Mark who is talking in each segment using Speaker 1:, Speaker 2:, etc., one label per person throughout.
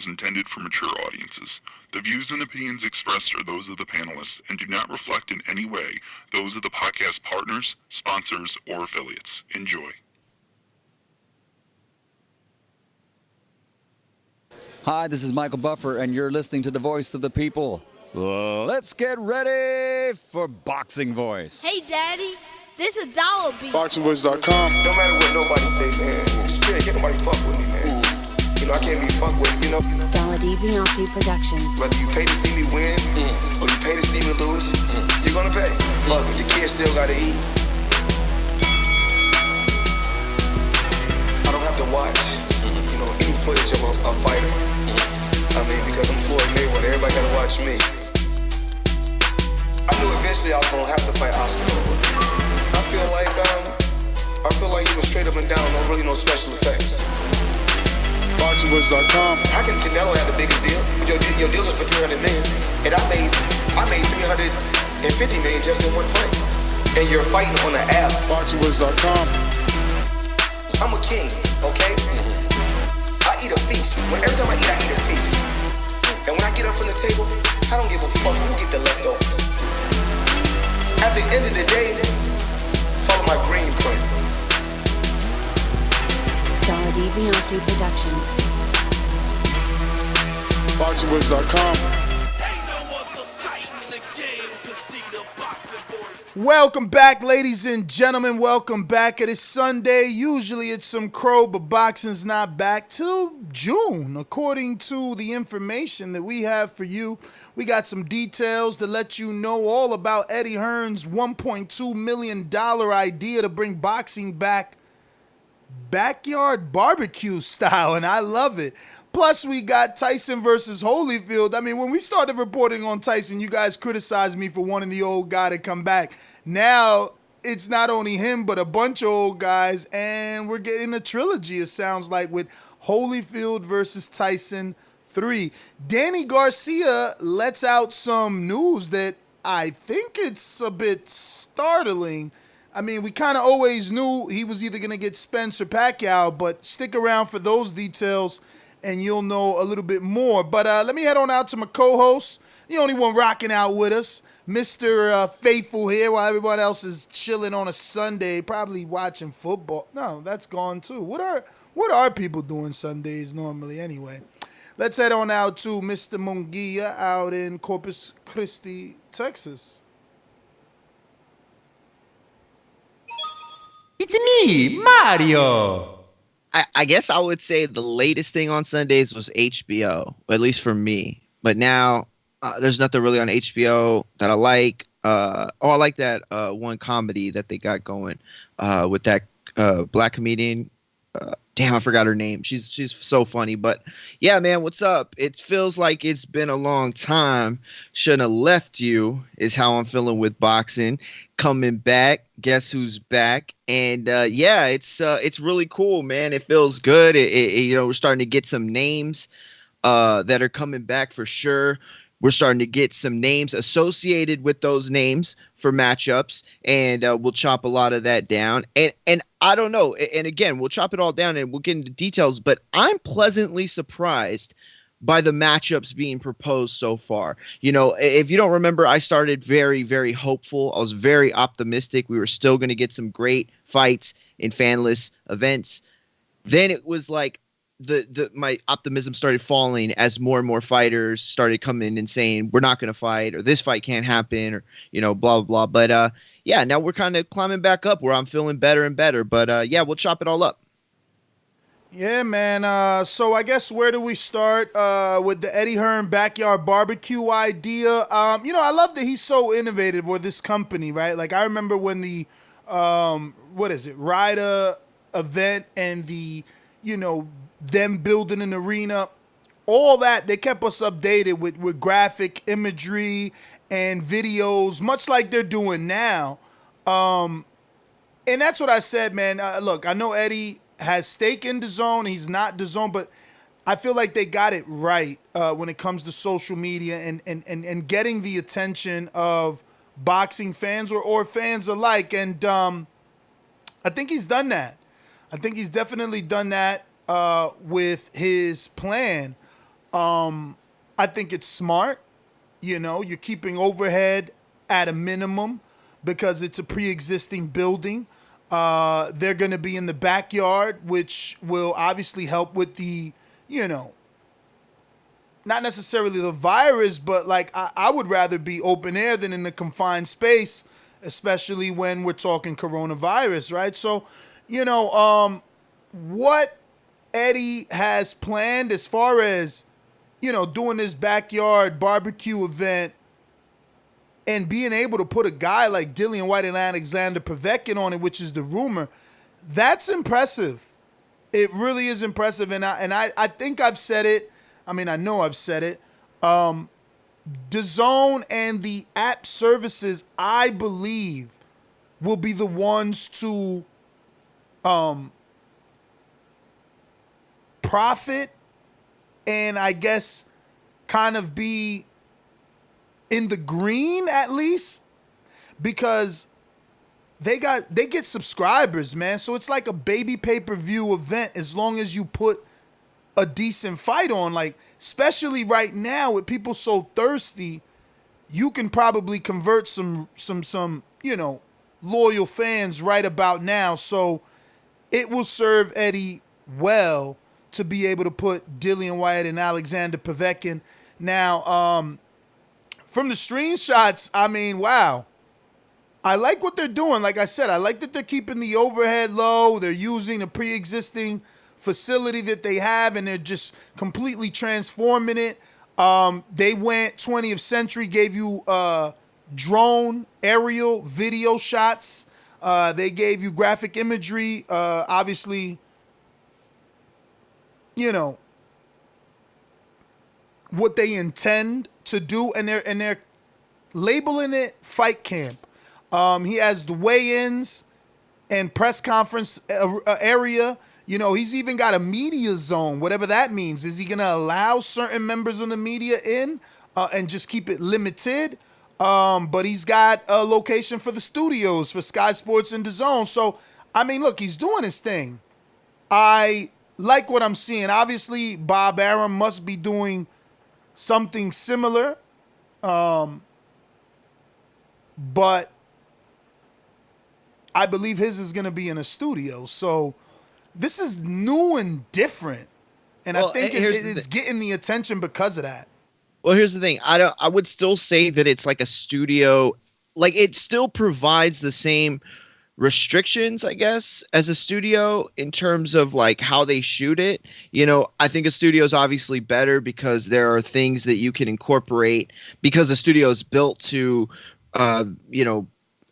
Speaker 1: is intended for mature audiences. The views and opinions expressed are those of the panelists and do not reflect in any way those of the podcast partners, sponsors, or affiliates. Enjoy.
Speaker 2: Hi, this is Michael Buffer, and you're listening to the Voice of the People. Let's get ready for Boxing Voice.
Speaker 3: Hey, Daddy, this a dollar beat.
Speaker 4: BoxingVoice.com. No matter what nobody say, man, Spirit, can't nobody fuck with me, man. You know, I can't be fucked with, you know.
Speaker 5: Dollar D Beyonce Productions.
Speaker 4: Whether you pay to see me win, or you pay to see me lose, you're gonna pay. Fuck it, your kids still gotta eat. I don't have to watch, you know, any footage of a fighter. I mean, because I'm Floyd Mayweather, everybody gotta watch me. I knew eventually I was gonna have to fight Oscar Valdez. I feel like he was straight up and down, no special effects. BoxingVoice.com. How can Canelo have the biggest deal? Your deal is for $300 million, and I made $350 million just in one fight. And you're fighting on the app. BoxingVoice.com. I'm a king, okay? I eat a feast. Every time I eat a feast. And when I get up from the table, I don't give a fuck who get the leftovers. At the end of the day, follow my green print.
Speaker 5: Dollar D Beyonce Productions.
Speaker 4: BoxingVoice.com.
Speaker 6: Welcome back, ladies and gentlemen. Welcome back. It is Sunday. Usually it's some crow, but boxing's not back till June. According to the information that we have for you, we got some details to let you know all about Eddie Hearn's $1.2 million idea to bring boxing back backyard barbecue style, and I love it. Plus, we got Tyson versus Holyfield. I mean, when we started reporting on Tyson, you guys criticized me for wanting the old guy to come back. Now, it's not only him, but a bunch of old guys, and we're getting a trilogy, it sounds like, with Holyfield versus Tyson 3. Danny Garcia lets out some news that I think it's a bit startling. I mean, we kind of always knew he was either going to get Spence or Pacquiao, but stick around for those details and you'll know a little bit more. But let me head on out to my co-host, the only one rocking out with us, Mr. Faithful here, while everyone else is chilling on a Sunday, probably watching football. No, that's gone too. What are people doing Sundays normally anyway? Let's head on out to Mr. Munguia out in Corpus Christi, Texas.
Speaker 7: It's me, Mario.
Speaker 8: I guess I would say the latest thing on Sundays was HBO, at least for me. But now there's nothing really on HBO that I like. I like that one comedy that they got going with that black comedian. Damn, I forgot her name. She's so funny. But yeah, man, what's up? It feels like it's been a long time. Shouldn't have left you is how I'm feeling with boxing. Coming back. Guess who's back? And yeah, it's really cool, man. It feels good. We're starting to get some names that are coming back for sure. We're starting to get some names associated with those names for matchups, and we'll chop a lot of that down. And I don't know. And again, we'll chop it all down and we'll get into details. But I'm pleasantly surprised by the matchups being proposed so far. You know, if you don't remember, I started very, very hopeful. I was very optimistic. We were still going to get some great fights in fanless events. Then it was like my optimism started falling as more and more fighters started coming and saying, we're not going to fight, or this fight can't happen, or, blah, blah, blah. But yeah, now we're kind of climbing back up where I'm feeling better and better. But yeah, we'll chop it all up.
Speaker 6: Yeah, man. So I guess where do we start with the Eddie Hearn backyard barbecue idea? I love that he's so innovative with this company, right? Like I remember when the Ryder event and the, them building an arena, all that, they kept us updated with graphic imagery and videos, much like they're doing now. And that's what I said, man. Look, I know Eddie has stake in DAZN. He's not DAZN, but I feel like they got it right when it comes to social media and getting the attention of boxing fans or fans alike. And I think he's done that. I think he's definitely done that with his plan. I think it's smart. You're keeping overhead at a minimum because it's a pre-existing building. They're going to be in the backyard, which will obviously help with the, not necessarily the virus, but like I would rather be open air than in a confined space, especially when we're talking coronavirus, right? So, what Eddie has planned as far as, doing this backyard barbecue event and being able to put a guy like Dillian Whyte and Alexander Povetkin on it, which is the rumor, that's impressive. It really is impressive. And I think I've said it. I mean, I know I've said it. DAZN and the app services, I believe, will be the ones to profit and I guess kind of be in the green at least, because they get subscribers, man. So it's like a baby pay-per-view event as long as you put a decent fight on. Like, especially right now with people so thirsty, you can probably convert some loyal fans right about now. So it will serve Eddie well to be able to put Dillian Whyte and Alexander Povetkin. Now, from the screenshots, I mean, wow. I like what they're doing. Like I said, I like that they're keeping the overhead low. They're using a pre-existing facility that they have, and they're just completely transforming it. They went 20th century, gave you drone, aerial, video shots. They gave you graphic imagery. Obviously, what they intend to do, and they're labeling it Fight Camp. He has the weigh-ins and press conference area. He's even got a media zone, whatever that means. Is he going to allow certain members of the media in and just keep it limited? But he's got a location for the studios, for Sky Sports and DAZN. So, I mean, look, he's doing his thing. I like what I'm seeing. Obviously, Bob Arum must be doing something similar. But I believe his is going to be in a studio. So this is new and different. And I think it's getting the attention because of that.
Speaker 8: Well, here's the thing. I would still say that it's like a studio. Like, it still provides the same restrictions, I guess, as a studio in terms of like how they shoot it. I think a studio is obviously better because there are things that you can incorporate, because the studio is built to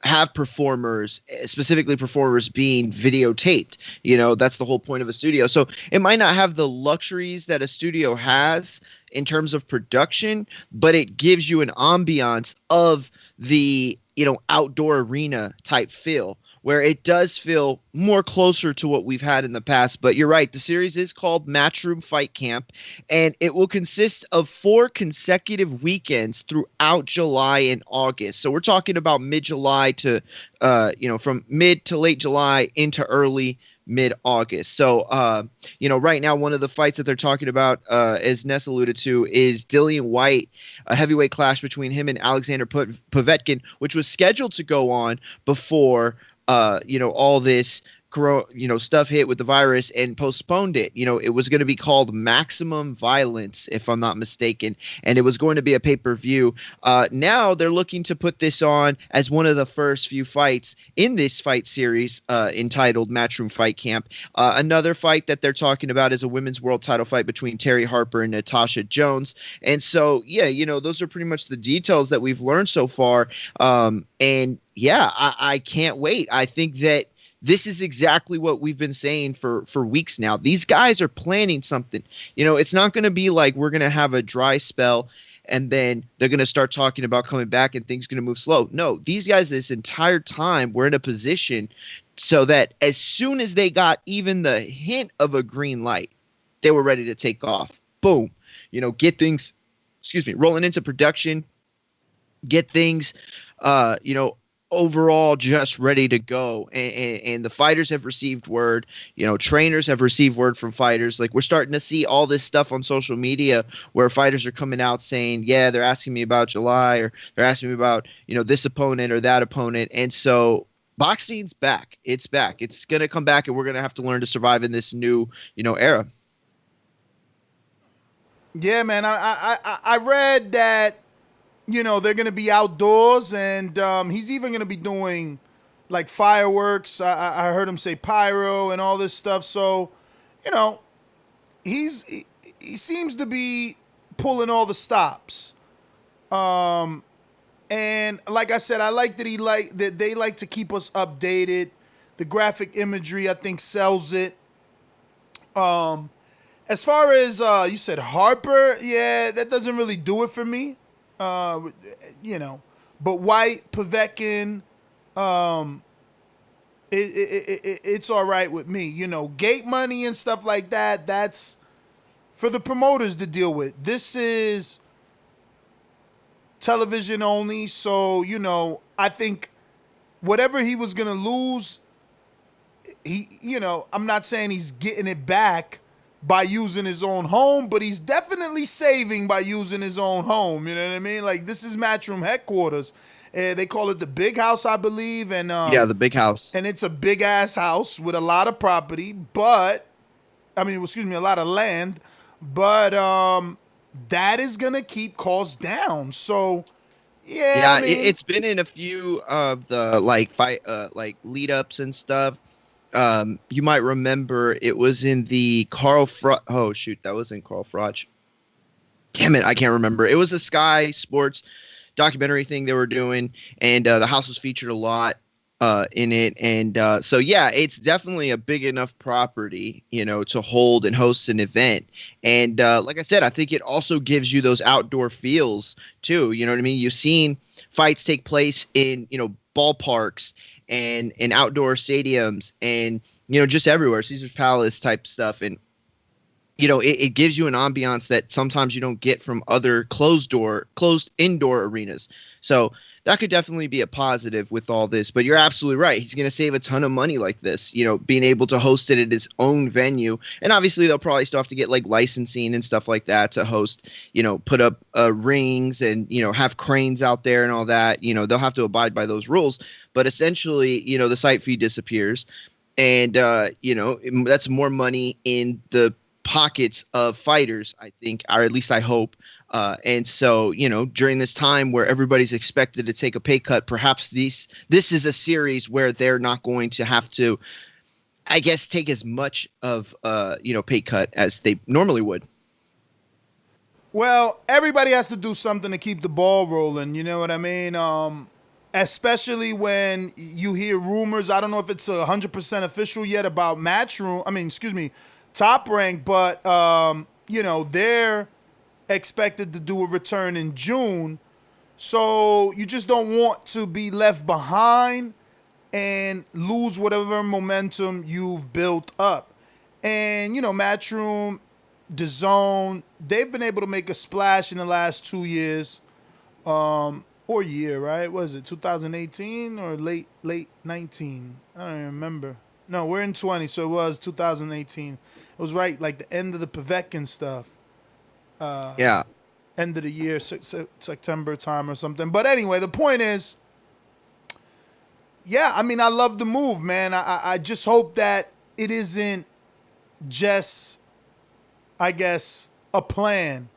Speaker 8: have performers, specifically performers being videotaped. That's the whole point of a studio. So it might not have the luxuries that a studio has in terms of production, but it gives you an ambiance of the, outdoor arena type feel, where it does feel more closer to what we've had in the past. But you're right. The series is called Matchroom Fight Camp, and it will consist of 4 consecutive weekends throughout July and August. So we're talking about mid-July to, from mid to late July into early mid-August. So, right now, one of the fights that they're talking about, as Ness alluded to, is Dillian Whyte, a heavyweight clash between him and Alexander Povetkin, which was scheduled to go on before all this stuff hit with the virus and postponed it. It was going to be called Maximum Violence, if I'm not mistaken, and it was going to be a pay-per-view. Now they're looking to put this on as one of the first few fights in this fight series entitled Matchroom Fight Camp. Another fight that they're talking about is a women's world title fight between Terry Harper and Natasha Jones. And so, those are pretty much the details that we've learned so far. I can't wait. I think that this is exactly what we've been saying for weeks now. These guys are planning something. It's not going to be like we're going to have a dry spell and then they're going to start talking about coming back and things going to move slow. No, these guys this entire time were in a position so that as soon as they got even the hint of a green light, they were ready to take off. Boom. Get things, rolling into production, get things, overall just ready to go, and the fighters have received word, trainers have received word from fighters. Like, we're starting to see all this stuff on social media where fighters are coming out saying, yeah, they're asking me about July, or they're asking me about this opponent or that opponent. And so boxing's back. It's back. It's going to come back, and we're going to have to learn to survive in this new era.
Speaker 6: Yeah, man. I read that they're going to be outdoors, and he's even going to be doing like fireworks. I heard him say pyro and all this stuff. So, he seems to be pulling all the stops. And like I said, I like that they like to keep us updated. The graphic imagery, I think, sells it. As far as you said Harper, yeah, that doesn't really do it for me. But Whyte, Povetkin, it's all right with me. Gate money and stuff like that, that's for the promoters to deal with. This is television only, so, I think whatever he was going to lose, I'm not saying he's getting it back by using his own home, but he's definitely saving by using his own home. You know what I mean? Like, this is Matchroom headquarters. They call it the Big House, I believe. And
Speaker 8: the Big House.
Speaker 6: And it's a big-ass house with a lot of property, a lot of land. But that is going to keep costs down. So, yeah.
Speaker 8: It's been in a few of the, lead-ups and stuff. You might remember it was in the that wasn't Carl Froch. Damn it, I can't remember. It was a Sky Sports documentary thing they were doing, and the house was featured a lot in it. And so, yeah, it's definitely a big enough property, to hold and host an event. And like I said, I think it also gives you those outdoor feels too. You know what I mean? You've seen fights take place in, ballparks and in outdoor stadiums and, just everywhere, Caesar's Palace type stuff. And, it gives you an ambiance that sometimes you don't get from other closed indoor arenas. So that could definitely be a positive with all this. But you're absolutely right. He's going to save a ton of money like this, being able to host it at his own venue. And obviously they'll probably still have to get like licensing and stuff like that to host, put up rings and, have cranes out there and all that. They'll have to abide by those rules. But essentially, the site fee disappears. And, that's more money in the pockets of fighters, I think, or at least I hope. And so, during this time where everybody's expected to take a pay cut, perhaps this is a series where they're not going to have to, I guess, take as much of pay cut as they normally would.
Speaker 6: Well, everybody has to do something to keep the ball rolling. You know what I mean? Especially when you hear rumors. I don't know if it's 100% official yet about Top Rank, but they're expected to do a return in June. So you just don't want to be left behind and lose whatever momentum you've built up. And, Matchroom, DAZN, they've been able to make a splash in the last 2 years. Or year, right? Was it 2018 or late 19? I don't even remember. No, we're in 20, so it was 2018. It was right, like the end of the Povetkin stuff.
Speaker 8: Yeah.
Speaker 6: End of the year, September time or something. But anyway, the point is, yeah, I love the move, man. I just hope that it isn't just, I guess, a plan.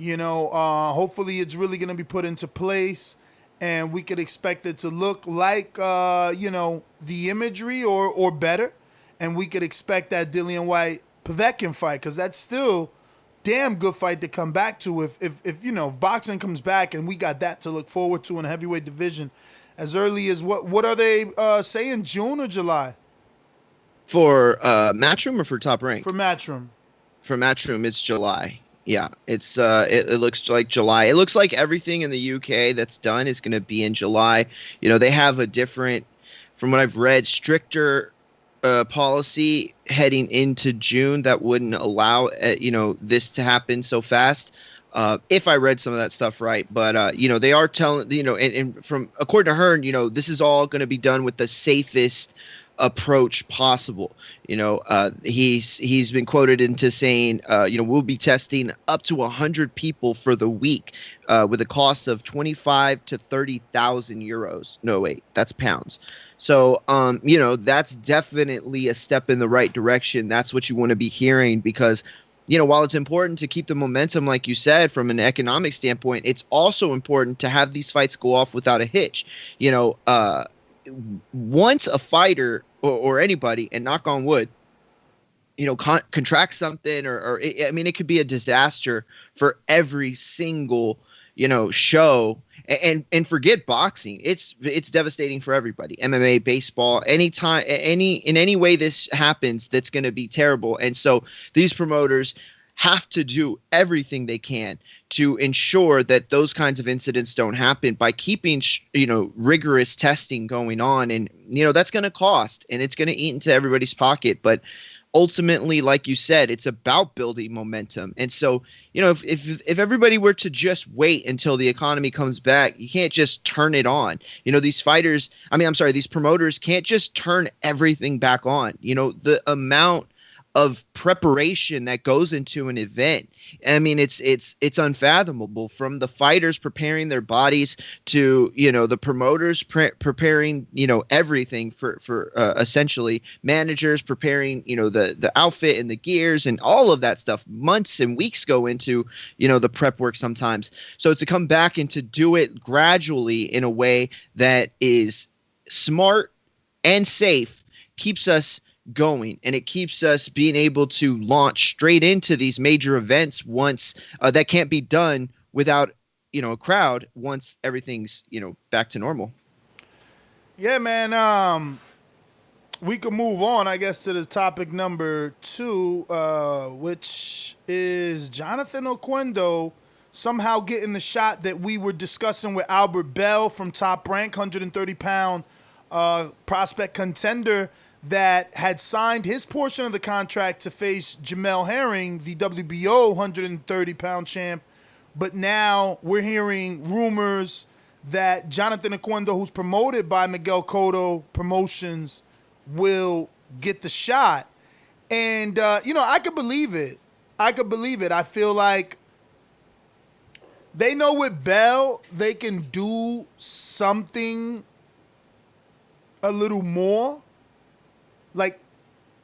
Speaker 6: Hopefully it's really going to be put into place and we could expect it to look like, the imagery or better. And we could expect that Dillian Whyte Povetkin fight, because that's still damn good fight to come back to if boxing comes back, and we got that to look forward to in the heavyweight division as early as what are they saying, June or July?
Speaker 8: For Matchroom or for Top Rank?
Speaker 6: For Matchroom. For
Speaker 8: Matchroom, it's July. Yeah, it's it looks like July. It looks like everything in the UK that's done is going to be in July. They have a different, from what I've read, stricter policy heading into June that wouldn't allow this to happen so fast. If I read some of that stuff right, but they are telling, and from according to Hearn, this is all going to be done with the safest approach possible. He's been quoted into saying, we'll be testing up to 100 people for the week, with a cost of 25 to 30,000 euros. No, wait, that's pounds. So, that's definitely a step in the right direction. That's what you want to be hearing because, while it's important to keep the momentum, like you said, from an economic standpoint, it's also important to have these fights go off without a hitch. Once a fighter or anybody, and knock on wood, contract something or it could be a disaster for every single, show. And forget boxing. It's devastating for everybody. MMA, baseball, in any way this happens, that's going to be terrible. And so these promoters have to do everything they can to ensure that those kinds of incidents don't happen by keeping, rigorous testing going on. And, that's going to cost and it's going to eat into everybody's pocket. But ultimately, like you said, it's about building momentum. And so, if everybody were to just wait until the economy comes back, you can't just turn it on. These promoters can't just turn everything back on. The amount of preparation that goes into an event. It's unfathomable, from the fighters preparing their bodies to, the promoters preparing, everything for essentially managers preparing, the outfit and the gears and all of that stuff. Months and weeks go into, the prep work sometimes. So to come back and to do it gradually in a way that is smart and safe keeps us going, and it keeps us being able to launch straight into these major events once that can't be done without a crowd once everything's back to normal.
Speaker 6: Yeah, man. We can move on, I guess, to the topic number 2, which is Jonathan Oquendo somehow getting the shot that we were discussing with Albert Bell from Top Rank, 130-pound prospect contender that had signed his portion of the contract to face Jamel Herring, the WBO 130-pound champ. But now we're hearing rumors that Jonathan Oquendo, who's promoted by Miguel Cotto Promotions, will get the shot. And, I could believe it. I feel like they know with Bell, they can do something a little more. Like,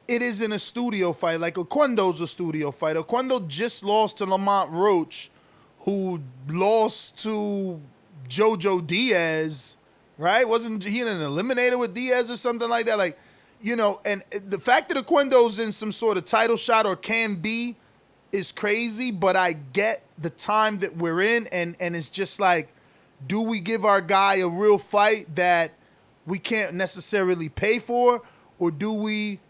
Speaker 6: it isn't a studio fight. Like, Oquendo's a studio fight. Oquendo just lost to Lamont Roach, who lost to Jojo Diaz, right? Wasn't he in an eliminator with Diaz or something like that? Like, and the fact that Oquendo's in some sort of title shot or can be is crazy, but I get the time that we're in, and it's just like, do we give our guy a real fight that we can't necessarily pay for? Or do we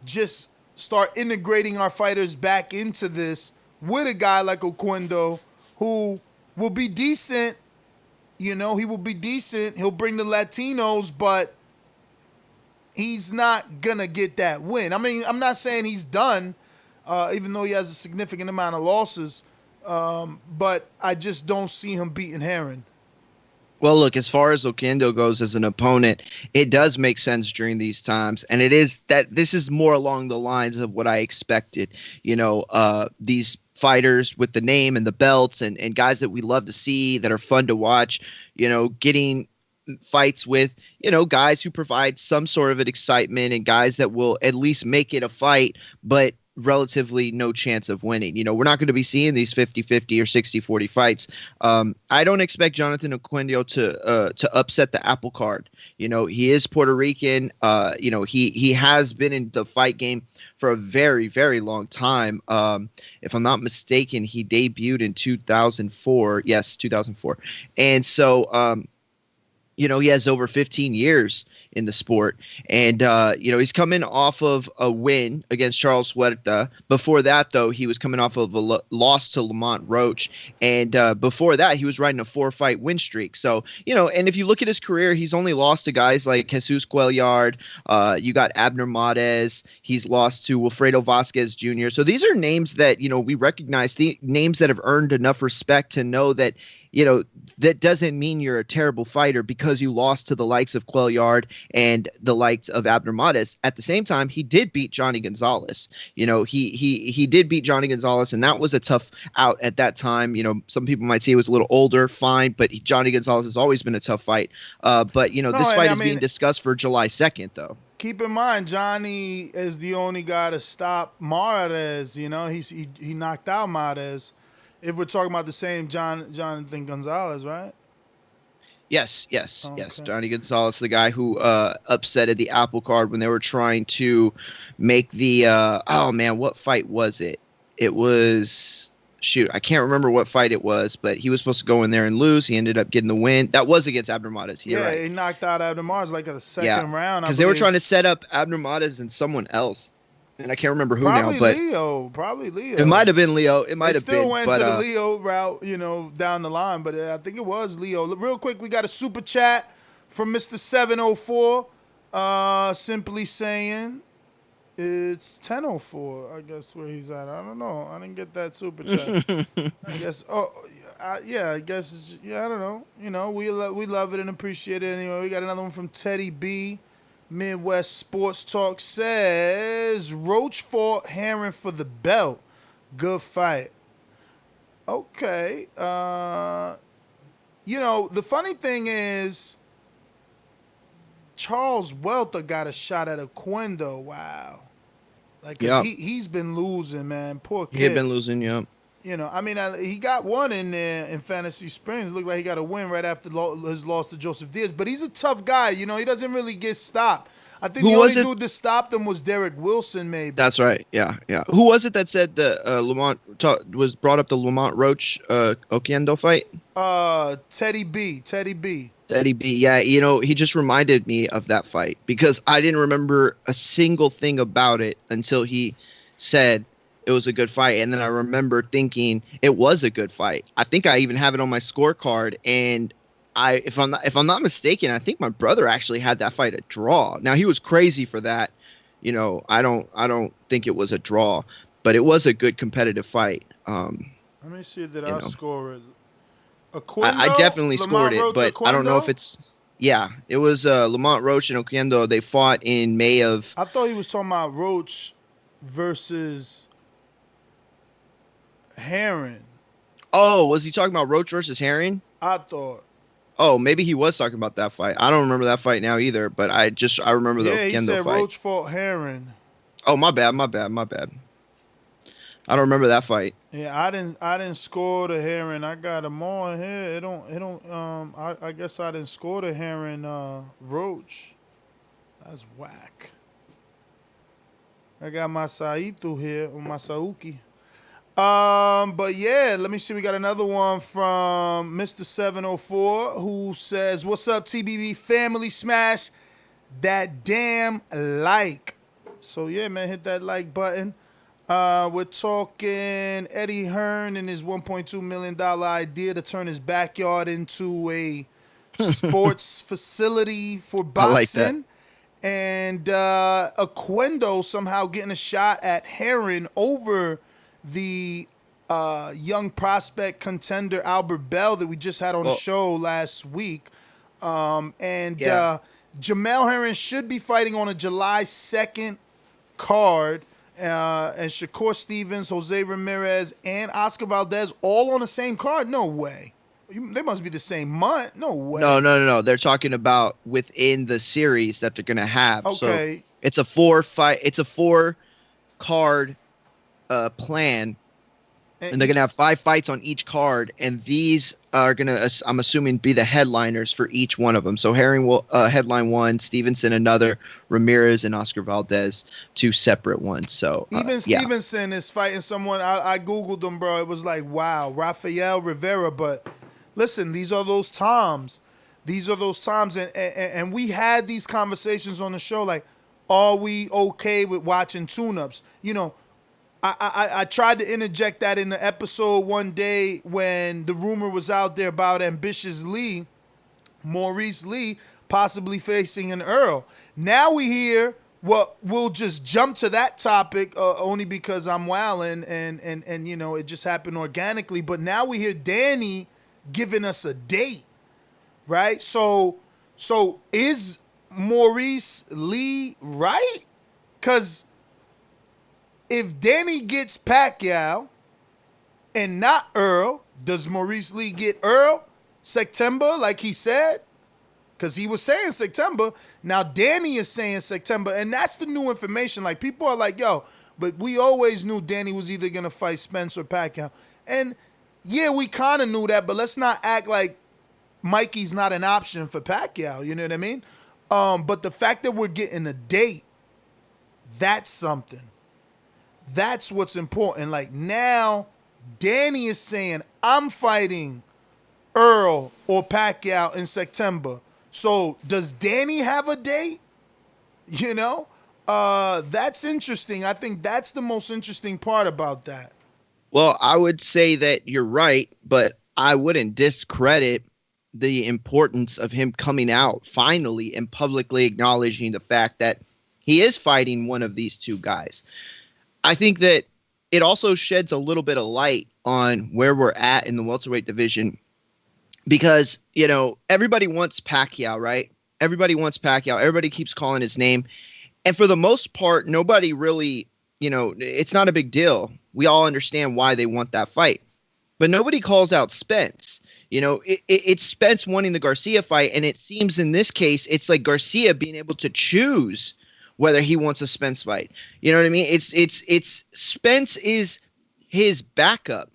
Speaker 6: just start integrating our fighters back into this with a guy like Oquendo, who will be decent? He will be decent. He'll bring the Latinos, but he's not going to get that win. I'm not saying he's done, even though he has a significant amount of losses, but I just don't see him beating Herring.
Speaker 8: Well, look, as far as Oquendo goes as an opponent, it does make sense during these times. And it is that this is more along the lines of what I expected. These fighters with the name and the belts and guys that we love to see that are fun to watch, getting fights with, guys who provide some sort of an excitement and guys that will at least make it a fight, but relatively no chance of winning. We're not going to be seeing these 50-50 or 60-40 fights. I don't expect Jonathan Oquendo to upset the apple cart. He is Puerto Rican. He has been in the fight game for a very, very long time. If I'm not mistaken, he debuted in 2004. Yes, 2004. And so He has over 15 years in the sport. And, he's coming off of a win against Charles Huerta. Before that, though, he was coming off of a loss to Lamont Roach. And before that, he was riding a 4-fight win streak. So, and if you look at his career, he's only lost to guys like Jesus Cuellar. You got Abner Mares. He's lost to Wilfredo Vasquez Jr. So these are names that, we recognize, the names that have earned enough respect to know that, that doesn't mean you're a terrible fighter because you lost to the likes of Cuellar and the likes of Abner Mares. At the same time, he did beat Johnny Gonzalez. He did beat Johnny Gonzalez, and that was a tough out at that time. Some people might say he was a little older, fine, but Johnny Gonzalez has always been a tough fight. This fight is being discussed for July 2nd, though.
Speaker 6: Keep in mind, Johnny is the only guy to stop Mares. He knocked out Mares. If we're talking about the same Jonathan Gonzalez, right?
Speaker 8: Yes. Johnny Gonzalez, the guy who upsetted the apple card when they were trying to make the what fight was it? It was I can't remember what fight it was, but he was supposed to go in there and lose. He ended up getting the win. That was against Abner Mares. You're right.
Speaker 6: He knocked out Abner Mares like the second round.
Speaker 8: Because they were trying to set up Abner Mares and someone else. And I can't remember who
Speaker 6: probably
Speaker 8: now, but
Speaker 6: probably Leo.
Speaker 8: It might have been Leo. It might have been.
Speaker 6: Still went to the Leo route, down the line, but I think it was Leo. Real quick, we got a super chat from Mr. 704, simply saying it's 10:04. I guess where he's at. I don't know. I didn't get that super chat. I guess. I guess. It's, I don't know. We love it and appreciate it anyway. We got another one from Teddy B. Midwest Sports Talk says Roach fought Herring for the belt. Good fight. Okay. The funny thing is Charles Welter got a shot at Oquendo. Wow. He's been losing, man. Poor kid.
Speaker 8: He had been losing, yeah.
Speaker 6: He got one in there in Fantasy Springs. Looked like he got a win right after his loss to Joseph Diaz. But he's a tough guy. He doesn't really get stopped. I think the only dude that stopped him was Derek Wilson, maybe.
Speaker 8: That's right. Yeah. Who was it that said that was brought up the Lamont Roach Oquendo fight?
Speaker 6: Teddy B.
Speaker 8: Teddy B. Yeah. He just reminded me of that fight because I didn't remember a single thing about it until he said it was a good fight. And then I remember thinking it was a good fight. I think I even have it on my scorecard. And if I'm not mistaken, I think my brother actually had that fight a draw. Now he was crazy for that. I don't think it was a draw, but it was a good competitive fight.
Speaker 6: Let me see that I score it. Oquendo,
Speaker 8: I definitely scored it, but
Speaker 6: Oquendo?
Speaker 8: I don't know if it's. Yeah, it was Lamont Roach and Oquendo. They fought in May of.
Speaker 6: I thought he was talking about Roach versus Herring.
Speaker 8: Oh, was he talking about Roach versus Herring?
Speaker 6: I thought.
Speaker 8: Oh, maybe he was talking about that fight. I don't remember that fight now either, but I remember the Oquendo fight.
Speaker 6: Yeah, he said Roach fought Herring.
Speaker 8: Oh, my bad. I don't remember that fight.
Speaker 6: Yeah, I didn't score the Herring. I got them all here. I guess I didn't score the Herring Roach. That's whack. I got my Saito here, or my Sauki. But yeah, let me see. We got another one from Mr. 704 who says, "What's up, TBB family? Smash that damn like." So yeah, man, hit that like button. We're talking Eddie Hearn and his $1.2 million idea to turn his backyard into a sports facility for boxing.
Speaker 8: I like that.
Speaker 6: And Oquendo somehow getting a shot at Herring over the young prospect contender Albert Bell that we just had on the show last week. Jamel Herring should be fighting on a July 2nd card. And Shakur Stevenson, Jose Ramirez, and Oscar Valdez all on the same card? No way. They must be the same month. No way.
Speaker 8: No. They're talking about within the series that they're going to have.
Speaker 6: Okay.
Speaker 8: So it's a 4-card plan. And they're going to have 5 fights on each card. And these are going to, I'm assuming, be the headliners for each one of them. So Herring will headline one, Stevenson another, Ramirez and Oscar Valdez 2 separate ones. So
Speaker 6: even Stevenson is fighting someone. I Googled them, bro. It was like, wow, Rafael Rivera. But listen, these are those Toms. These are those times, and we had these conversations on the show, like, are we okay with watching tune-ups? You know, I tried to interject that in the episode one day when the rumor was out there about Ambitious Lee, Maurice Lee, possibly facing an Earl. Now we hear what we'll just jump to that topic only because I'm wilding and you know, it just happened organically. But now we hear Danny giving us a date, right? So is Maurice Lee right? Because if Danny gets Pacquiao and not Earl, does Maurice Lee get Earl September like he said? Because he was saying September. Now Danny is saying September, and that's the new information. Like, people are like, yo, but we always knew Danny was either going to fight Spence or Pacquiao. And yeah, we kind of knew that, but let's not act like Mikey's not an option for Pacquiao. You know what I mean? But the fact that we're getting a date, that's something. That's what's important. Like, now Danny is saying, I'm fighting Earl or Pacquiao in September. So does Danny have a date? You know, that's interesting. I think that's the most interesting part about that.
Speaker 8: Well, I would say that you're right, but I wouldn't discredit the importance of him coming out finally and publicly acknowledging the fact that he is fighting one of these two guys. I think that it also sheds a little bit of light on where we're at in the welterweight division because, you know, everybody wants Pacquiao, right? Everybody wants Pacquiao. Everybody keeps calling his name. And for the most part, nobody really, you know, it's not a big deal. We all understand why they want that fight. But nobody calls out Spence. You know, it's Spence wanting the Garcia fight. And it seems in this case, it's like Garcia being able to choose whether he wants a Spence fight. You know what I mean? It's Spence is his backup.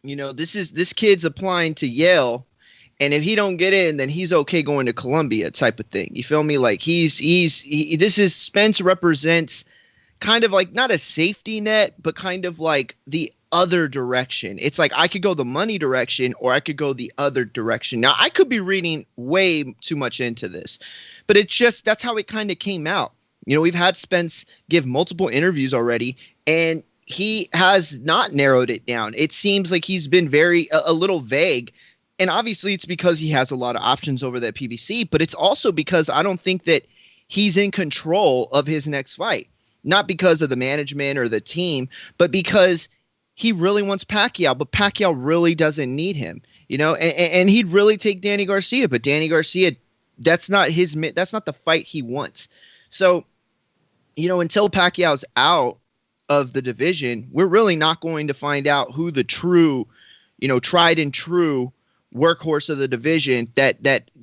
Speaker 8: You know, this kid's applying to Yale, and if he don't get in, then he's okay going to Columbia type of thing. You feel me? Like this is Spence represents kind of like not a safety net, but kind of like the other direction. It's like I could go the money direction or I could go the other direction. Now I could be reading way too much into this, but it's just, that's how it kind of came out. You know, we've had Spence give multiple interviews already, and he has not narrowed it down. It seems like he's been a little vague. And obviously it's because he has a lot of options over that PBC, but it's also because I don't think that he's in control of his next fight. Not because of the management or the team, but because he really wants Pacquiao, but Pacquiao really doesn't need him. You know, and he'd really take Danny Garcia, but Danny Garcia, that's not the fight he wants. So, you know, until Pacquiao's out of the division, we're really not going to find out who the true, you know, tried and true workhorse of the division that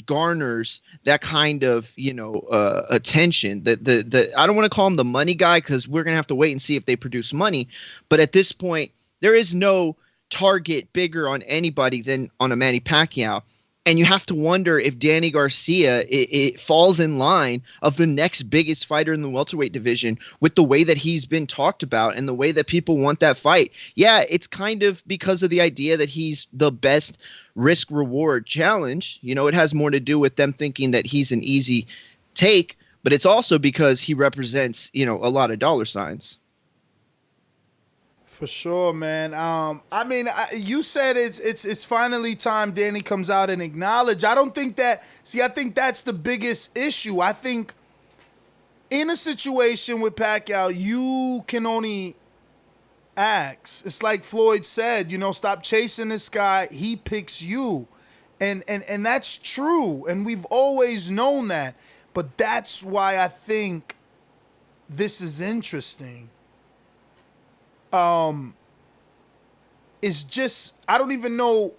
Speaker 8: garners that kind of, you know, attention. The I don't want to call him the money guy because we're gonna have to wait and see if they produce money. But at this point, there is no target bigger on anybody than on a Manny Pacquiao. And you have to wonder if Danny Garcia it falls in line of the next biggest fighter in the welterweight division with the way that he's been talked about and the way that people want that fight. Yeah, it's kind of because of the idea that he's the best risk reward challenge. You know, it has more to do with them thinking that he's an easy take, but it's also because he represents, you know, a lot of dollar signs.
Speaker 6: For sure, man. I mean, you said it's finally time Danny comes out and acknowledge. I don't think that. See, I think that's the biggest issue. I think in a situation with Pacquiao, you can only ask. It's like Floyd said, you know, stop chasing this guy. He picks you, and that's true. And we've always known that. But that's why I think this is interesting. It's just, I don't even know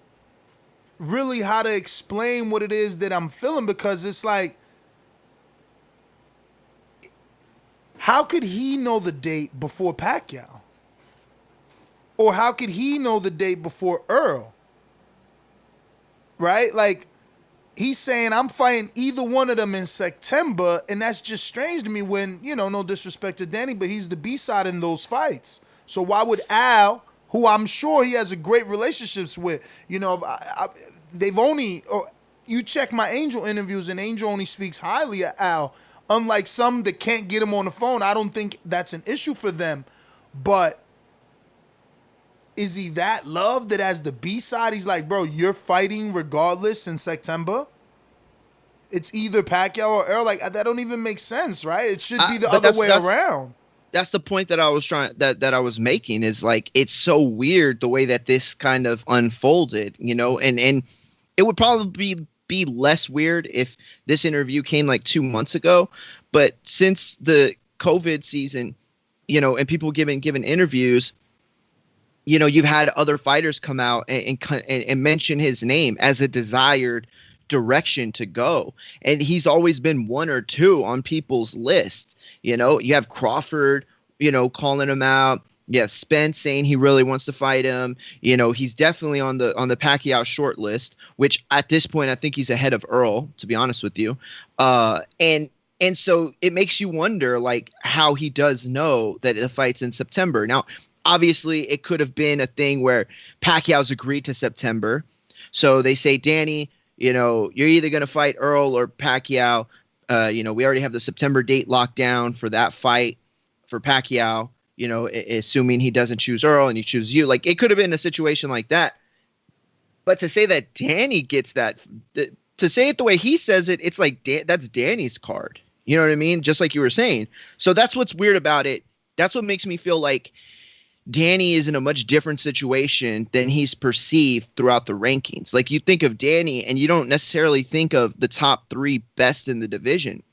Speaker 6: really how to explain what it is that I'm feeling, because it's like, how could he know the date before Pacquiao? Or how could he know the date before Earl? Right? Like, he's saying, I'm fighting either one of them in September, and that's just strange to me when, you know, no disrespect to Danny, but he's the B-side in those fights. So why would Al, who I'm sure he has a great relationships with, you know, they've only, or you check my Angel interviews, and Angel only speaks highly of Al. Unlike some that can't get him on the phone, I don't think that's an issue for them. But is he that loved that as the B-side, he's like, bro, you're fighting regardless in September? It's either Pacquiao or Earl. Like, that don't even make sense, right? It should be the other way around.
Speaker 8: That's the point that I was that I was making, is like, it's so weird the way that this kind of unfolded, you know, and it would probably be less weird if this interview came like 2 months ago. But since the COVID season, you know, and people giving interviews, you know, you've had other fighters come out and mention his name as a desired direction to go. And he's always been one or two on people's list. You know, you have Crawford, you know, calling him out. You have Spence saying he really wants to fight him. You know, he's definitely on the Pacquiao short list, which at this point, I think he's ahead of Earl, to be honest with you. And so it makes you wonder, like, how he does know that the fight's in September. Now, obviously, it could have been a thing where Pacquiao's agreed to September. So they say, Danny, you know, you're either going to fight Earl or Pacquiao. You know, we already have the September date locked down for that fight for Pacquiao, you know, assuming he doesn't choose Earl and he chooses you. Like, it could have been a situation like that. But to say that Danny gets that, to say it the way he says it, it's like that's Danny's card. You know what I mean? Just like you were saying. So that's what's weird about it. That's what makes me feel like Danny is in a much different situation than he's perceived throughout the rankings. Like, you think of Danny and you don't necessarily think of the top 3 best in the division.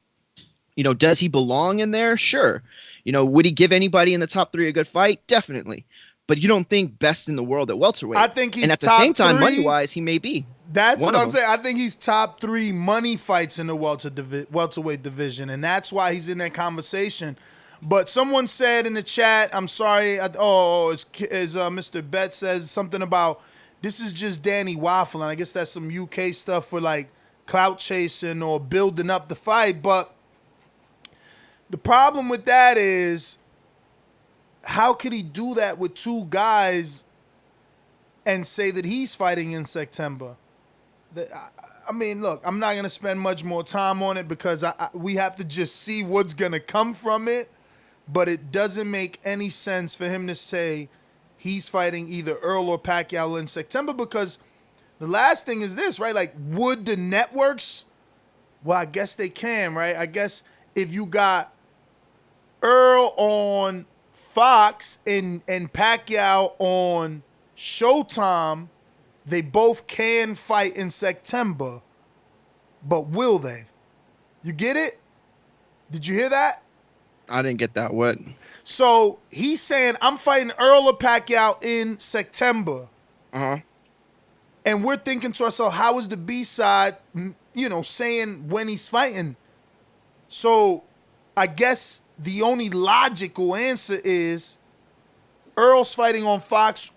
Speaker 8: You know, does he belong in there? Sure. You know, would he give anybody in the top 3 a good fight? Definitely. But you don't think best in the world at welterweight.
Speaker 6: I think he's
Speaker 8: and at the
Speaker 6: top
Speaker 8: same time,
Speaker 6: 3.
Speaker 8: money-wise, he may be.
Speaker 6: That's what I'm saying. I think he's top 3 money fights in the welterweight division, and that's why he's in that conversation. But someone said in the chat, I'm sorry, Mr. Bet says something about, this is just Danny waffling. I guess that's some UK stuff for like clout chasing or building up the fight. But the problem with that is, how could he do that with 2 guys and say that he's fighting in September? I mean, look, I'm not going to spend much more time on it because we have to just see what's going to come from it. But it doesn't make any sense for him to say he's fighting either Earl or Pacquiao in September, because the last thing is this, right? Like, would the networks, well, I guess they can, right? I guess if you got Earl on Fox and Pacquiao on Showtime, they both can fight in September. But will they? You get it? Did you hear that?
Speaker 8: I didn't get that. What?
Speaker 6: So he's saying, I'm fighting Earl or Pacquiao in September.
Speaker 8: Uh-huh.
Speaker 6: And we're thinking to ourselves, how is the B-side, you know, saying when he's fighting? So I guess the only logical answer is Earl's fighting on Fox,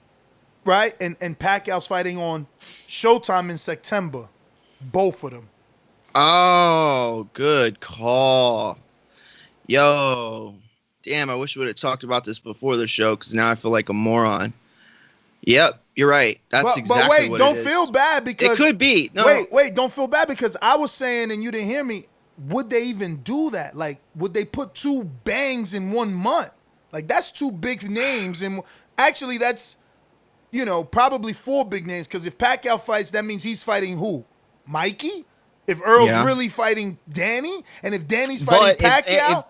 Speaker 6: right? And Pacquiao's fighting on Showtime in September. Both of them.
Speaker 8: Oh, good call. Yo, damn, I wish we would have talked about this before the show, because now I feel like a moron. Yep, you're right. That's exactly what it is.
Speaker 6: But wait, don't feel bad because...
Speaker 8: It could be. No.
Speaker 6: Wait, don't feel bad because I was saying, and you didn't hear me, would they even do that? Like, would they put 2 bangs in 1 month? Like, that's 2 big names. And actually, that's, you know, probably 4 big names, because if Pacquiao fights, that means he's fighting who? Mikey? If Earl's really fighting Danny? And if Danny's fighting Pacquiao...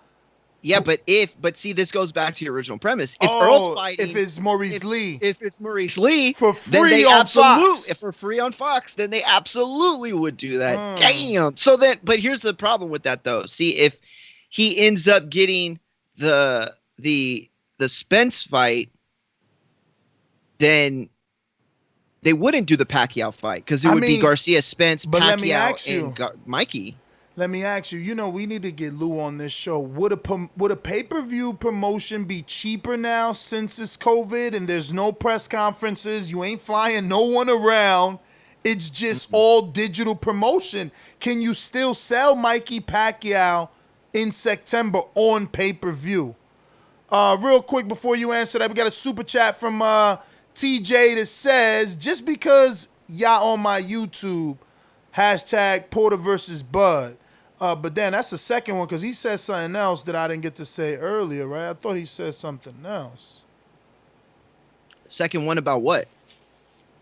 Speaker 8: But see, this goes back to your original premise. If Earl's fighting,
Speaker 6: if it's Maurice Lee for free on Fox,
Speaker 8: if for free on Fox, then they absolutely would do that. Damn. So then, but here's the problem with that though. See, if he ends up getting the Spence fight, then they wouldn't do the Pacquiao fight because it would be Garcia, Spence, Pacquiao, and Mikey.
Speaker 6: Let me ask you, you know, we need to get Lou on this show. Would a pay-per-view promotion be cheaper now since it's COVID and there's no press conferences? You ain't flying no one around. It's just all digital promotion. Can you still sell Mikey Pacquiao in September on pay-per-view? Real quick before you answer that, we got a super chat from TJ that says, just because y'all on my YouTube, Hashtag Porter versus Bud. But then that's the second one because he said something else that I didn't get to say earlier, right? I thought he said something else.
Speaker 8: Second one about what?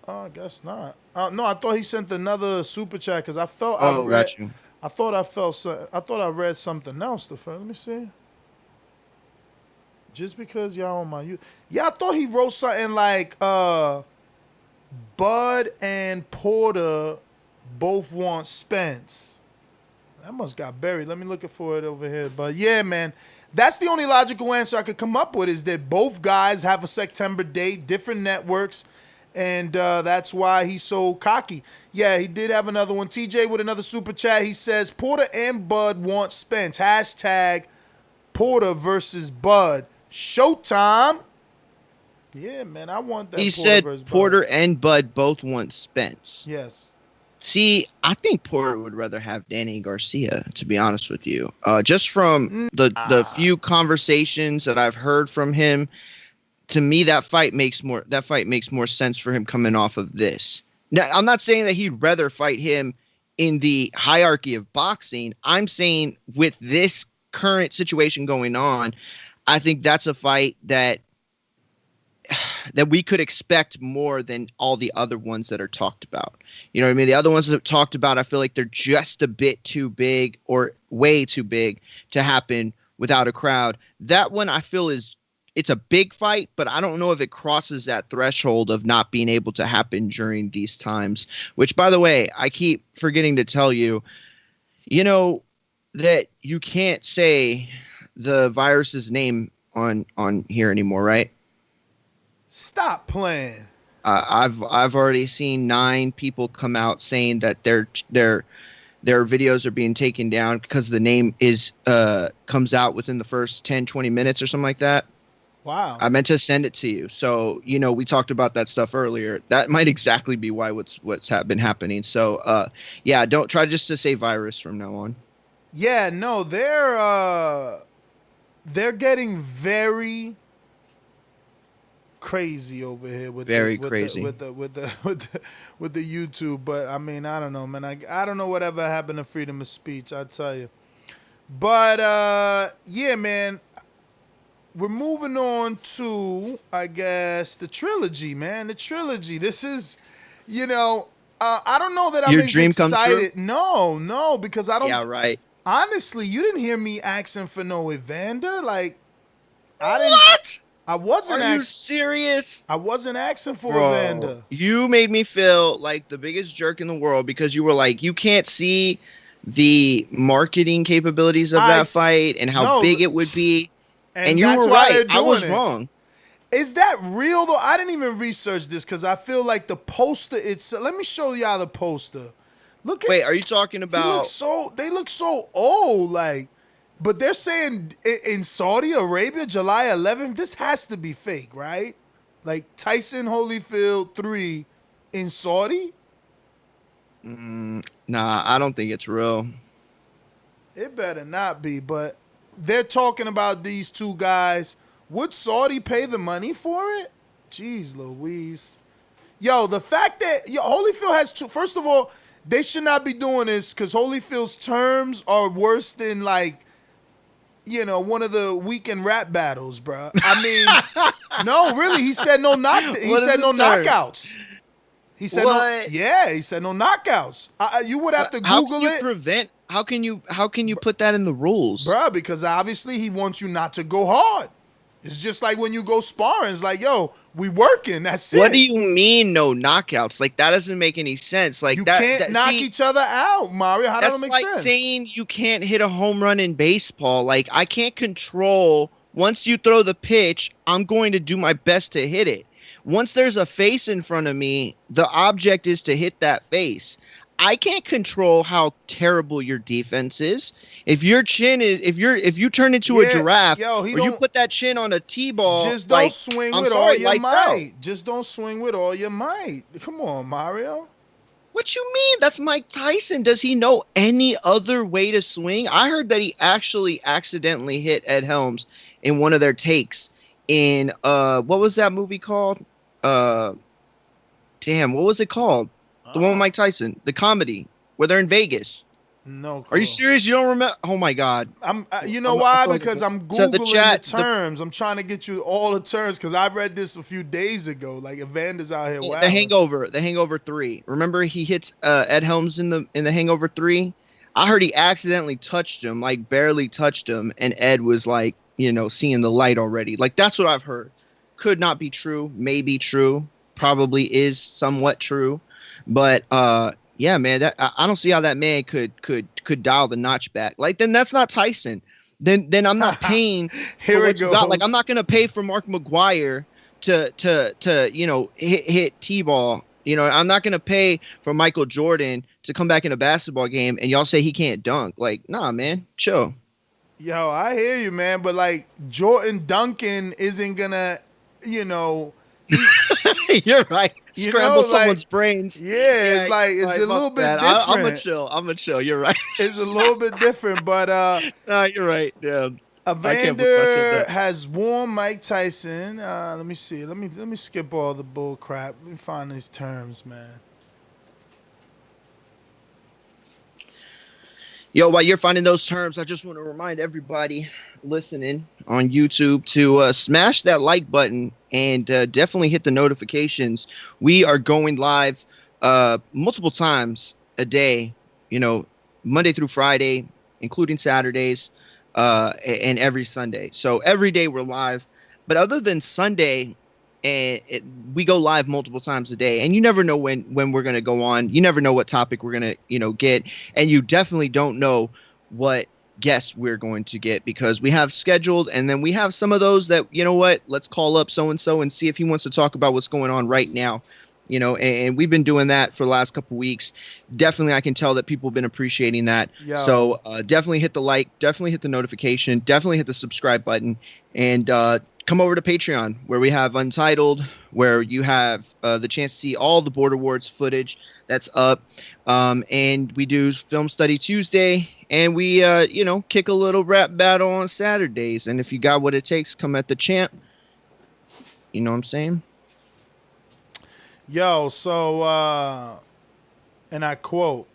Speaker 6: I guess not. No, I thought he sent another super chat because I felt
Speaker 8: got you.
Speaker 6: I thought I read something else. Let me see. Just because y'all on my I thought he wrote something like Bud and Porter both want Spence. That must got buried. Let me look for it over here. But yeah, man, that's the only logical answer I could come up with is that both guys have a September date, different networks, and that's why he's so cocky. Yeah, he did have another one. TJ with another super chat. He says, Porter and Bud want Spence. Hashtag Porter versus Bud. Showtime. Yeah, man, I want that.
Speaker 8: He
Speaker 6: Porter
Speaker 8: said
Speaker 6: versus
Speaker 8: Porter
Speaker 6: Bud.
Speaker 8: and Bud both want Spence.
Speaker 6: Yes.
Speaker 8: See, I think Porter would rather have Danny Garcia, to be honest with you. Just from the few conversations that I've heard from him, to me that fight makes more sense for him coming off of this. Now, I'm not saying that he'd rather fight him in the hierarchy of boxing. I'm saying with this current situation going on, I think that's a fight that we could expect more than all the other ones that are talked about. You know what I mean? The other ones that are talked about, I feel like they're just a bit too big or way too big to happen without a crowd. That one I feel it's a big fight, but I don't know if it crosses that threshold of not being able to happen during these times, which, by the way, I keep forgetting to tell you, you know, that you can't say the virus's name on here anymore, right?
Speaker 6: Stop playing.
Speaker 8: I've already seen 9 people come out saying that their videos are being taken down because the name comes out within the first 10-20 minutes or something like that.
Speaker 6: Wow.
Speaker 8: I meant to send it to you. So, you know, we talked about that stuff earlier. That might exactly be why what's been happening. So, yeah, don't try just to say virus from now on.
Speaker 6: Yeah, no, they're getting very crazy over here with the YouTube. But I mean, I don't know, man. I don't know whatever happened to freedom of speech, I tell you. But yeah, man. We're moving on to, I guess, the trilogy, man. The trilogy. This is, you know, I don't know that I'm
Speaker 8: Your dream
Speaker 6: excited.
Speaker 8: Come
Speaker 6: true? No, because I don't.
Speaker 8: Yeah, right.
Speaker 6: Honestly, you didn't hear me asking for no Evander. Like, I didn't.
Speaker 8: What?
Speaker 6: I wasn't.
Speaker 8: Are you serious?
Speaker 6: I wasn't asking for
Speaker 8: Bro,
Speaker 6: Evander.
Speaker 8: You made me feel like the biggest jerk in the world because you were like, you can't see the marketing capabilities of that fight and how big it would be. And you were right. I was wrong.
Speaker 6: Is that real though? I didn't even research this because I feel like the poster itself. Let me show y'all the poster. Look at.
Speaker 8: Wait, are you talking about?
Speaker 6: They look so old, like. But they're saying in Saudi Arabia, July 11th. This has to be fake, right? Like Tyson Holyfield 3 in Saudi.
Speaker 8: Nah, I don't think it's real.
Speaker 6: It better not be, but. They're talking about these two guys. Would Saudi pay the money for it? Jeez Louise. Yo, the fact that Holyfield has two. First of all, they should not be doing this because Holyfield's terms are worse than like, you know, one of the weekend rap battles, bro. I mean, no, really. He said no knockouts. He said
Speaker 8: what?
Speaker 6: He said no knockouts. You would have to Google it.
Speaker 8: How can you put that in the rules?
Speaker 6: Bruh, because obviously he wants you not to go hard. It's just like when you go sparring. It's like, yo, we working. That's it.
Speaker 8: What do you mean no knockouts? Like, that doesn't make any sense. Like,
Speaker 6: you can't knock each other out, Mario. How does that make sense?
Speaker 8: That's like saying you can't hit a home run in baseball. Like, I can't control. Once you throw the pitch, I'm going to do my best to hit it. Once there's a face in front of me, the object is to hit that face. I can't control how terrible your defense is. If your chin is, if you turn into a giraffe, or you put that chin on a T-ball,
Speaker 6: just don't swing with all your might. Just don't swing with all your might. Come on, Mario.
Speaker 8: What you mean? That's Mike Tyson. Does he know any other way to swing? I heard that he actually accidentally hit Ed Helms in one of their takes in what was that movie called? What was it called? The one with Mike Tyson, the comedy. where they're in Vegas.
Speaker 6: No clue.
Speaker 8: Are you serious? You don't remember? Oh my God!
Speaker 6: You know why? Because I'm
Speaker 8: So
Speaker 6: Googling the terms. I'm trying to get you all the terms because I read this a few days ago. Like Evander's out here. Wow.
Speaker 8: The Hangover 3. Remember he hits Ed Helms in the Hangover 3. I heard he accidentally touched him, like barely touched him, and Ed was like, seeing the light already. Like that's what I've heard. Could not be true. May be true. Probably is somewhat true. But yeah, man, I don't see how that man could dial the notch back. Like, then that's not Tyson. Then I'm not paying for what you got. Like, I'm not gonna pay for Mark McGuire to hit T-ball. I'm not gonna pay for Michael Jordan to come back in a basketball game and y'all say he can't dunk. Like, nah, man, chill.
Speaker 6: Yo, I hear you, man, but like Jordan Duncan isn't gonna,
Speaker 8: You're right. Scramble someone's brains.
Speaker 6: Yeah, it's a little bit different.
Speaker 8: I'm gonna chill. You're right.
Speaker 6: It's a little bit different, but
Speaker 8: no, you're right. Yeah.
Speaker 6: Evander has warned Mike Tyson. Let me see. Let me skip all the bull crap. Let me find these terms, man.
Speaker 8: Yo, while you're finding those terms, I just want to remind everybody listening on YouTube to smash that like button and definitely hit the notifications. We are going live multiple times a day, Monday through Friday, including Saturdays, and every Sunday. So every day we're live. But other than Sunday, we go live multiple times a day, and you never know when we're going to go on. You never know what topic we're going to, get, and you definitely don't know what guests we're going to get because we have scheduled, and then we have some of those that, let's call up so-and-so and see if he wants to talk about what's going on right now, and we've been doing that for the last couple weeks. Definitely, I can tell that people have been appreciating that. Yo. So definitely hit the like, definitely hit the notification, definitely hit the subscribe button, and come over to Patreon, where we have Untitled, where you have the chance to see all the Border Wars footage that's up. And we do Film Study Tuesday, and we, kick a little rap battle on Saturdays. And if you got what it takes, come at the champ. You know what I'm saying?
Speaker 6: Yo, so, and I quote,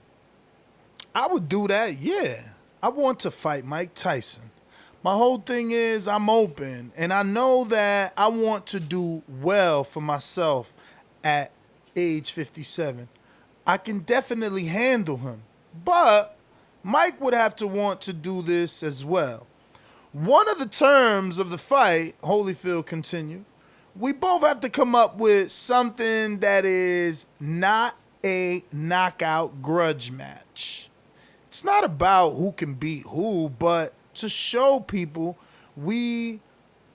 Speaker 6: I would do that, yeah. I want to fight Mike Tyson. My whole thing is I'm open, and I know that I want to do well for myself at age 57. I can definitely handle him, but Mike would have to want to do this as well. One of the terms of the fight, Holyfield continued, we both have to come up with something that is not a knockout grudge match. It's not about who can beat who, but to show people we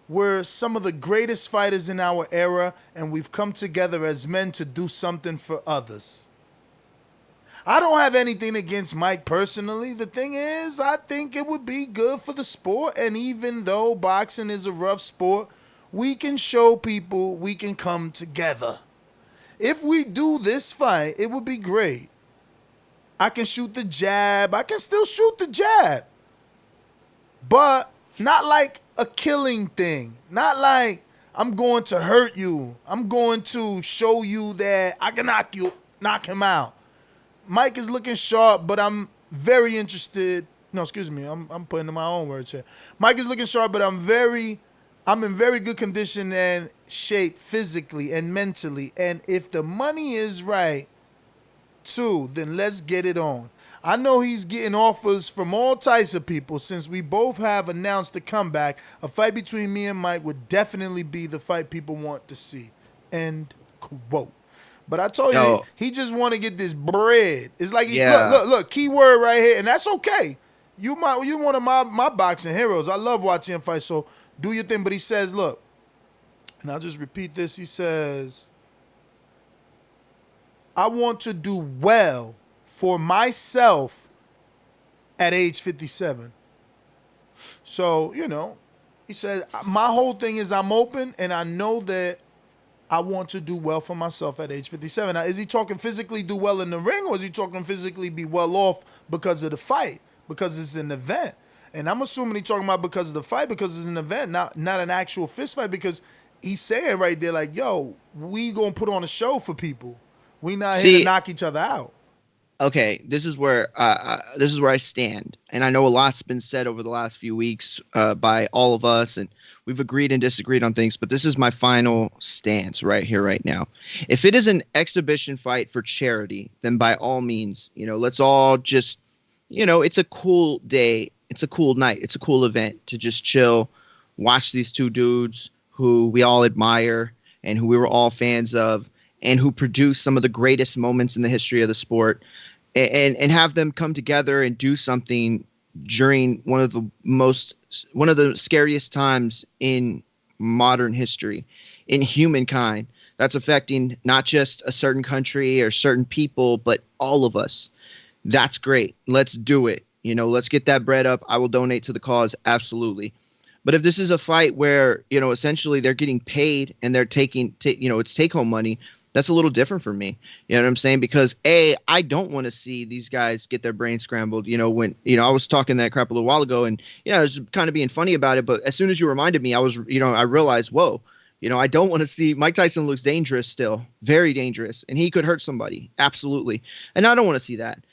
Speaker 6: were some of the greatest fighters in our era, and we've come together as men to do something for others. I don't have anything against Mike personally. The thing is, I think it would be good for the sport, and even though boxing is a rough sport, we can show people we can come together. If we do this fight, it would be great. I can shoot the jab. I can still shoot the jab. But not like a killing thing. Not like I'm going to hurt you. I'm going to show you that I can knock him out. Mike is looking sharp, but I'm very interested. No, excuse me. I'm putting in my own words here. Mike is looking sharp, but I'm in very good condition and shape physically and mentally. And if the money is right, too, then let's get it on. I know he's getting offers from all types of people since we both have announced the comeback. A fight between me and Mike would definitely be the fight people want to see. End quote. But I told you, he just want to get this bread. It's like, look, key word right here, and that's okay. You one of my boxing heroes. I love watching him fight, so do your thing. But he says, look, and I'll just repeat this. He says, I want to do well for myself at age 57. So, he said, my whole thing is I'm open, and I know that I want to do well for myself at age 57. Now, is he talking physically do well in the ring, or is he talking physically be well off because of the fight, because it's an event? And I'm assuming he's talking about because of the fight, because it's an event, not an actual fist fight, because he's saying right there, like, yo, we going to put on a show for people. We not here to knock each other out.
Speaker 8: Okay, this is where I stand, and I know a lot's been said over the last few weeks by all of us, and we've agreed and disagreed on things. But this is my final stance right here, right now. If it is an exhibition fight for charity, then by all means, let's all just, it's a cool day, it's a cool night, it's a cool event to just chill, watch these two dudes who we all admire and who we were all fans of, and who produce some of the greatest moments in the history of the sport, and have them come together and do something during one of the scariest times in modern history, in humankind, that's affecting not just a certain country or certain people, but all of us. That's great. Let's do it. Let's get that bread up. I will donate to the cause. Absolutely. But if this is a fight where, essentially they're getting paid and they're taking, it's take home money, that's a little different for me. You know what I'm saying? Because I don't want to see these guys get their brains scrambled. When, I was talking that crap a little while ago and, I was kind of being funny about it. But as soon as you reminded me, I was, I realized, whoa, I don't want to see Mike Tyson looks dangerous still, very dangerous. And he could hurt somebody. Absolutely. And I don't want to see that.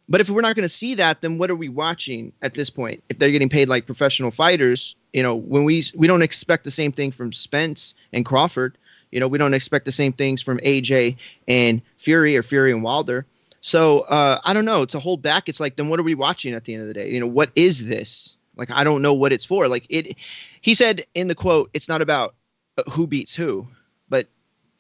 Speaker 8: But if we're not going to see that, then what are we watching at this point? If they're getting paid like professional fighters, when we don't expect the same thing from Spence and Crawford. We don't expect the same things from AJ and Fury or Fury and Wilder. So I don't know. To hold back, it's like, then what are we watching at the end of the day? What is this? Like, I don't know what it's for. Like he said in the quote, it's not about who beats who, but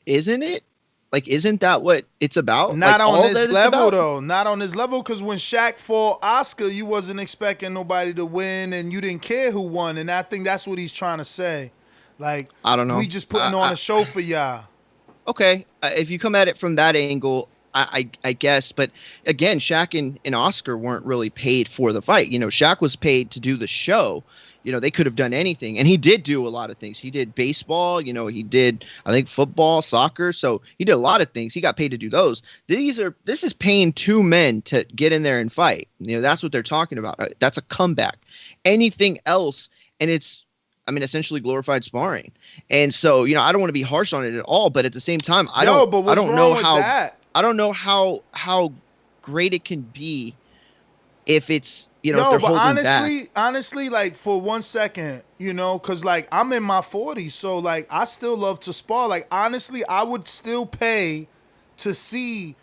Speaker 8: isn't it? Like, isn't that what it's about?
Speaker 6: Not
Speaker 8: like,
Speaker 6: on this level, though. Not on this level, because when Shaq fought Oscar, you wasn't expecting nobody to win, and you didn't care who won. And I think that's what he's trying to say. Like,
Speaker 8: I don't know.
Speaker 6: We just putting on a show for y'all.
Speaker 8: Okay, if you come at it from that angle, I guess. But again, Shaq and Oscar weren't really paid for the fight. Shaq was paid to do the show. They could have done anything. And he did do a lot of things. He did baseball. He did, I think, football, soccer. So he did a lot of things. He got paid to do those. This is paying two men to get in there and fight. That's what they're talking about. That's a comeback. Anything else, and it's, essentially glorified sparring. And so, I don't want to be harsh on it at all, but at the same time, I don't know how great it can be if it's, if they're holding back.
Speaker 6: Honestly, like, for 1 second, because, like, I'm in my 40s, so, like, I still love to spar. Like, honestly, I would still pay to see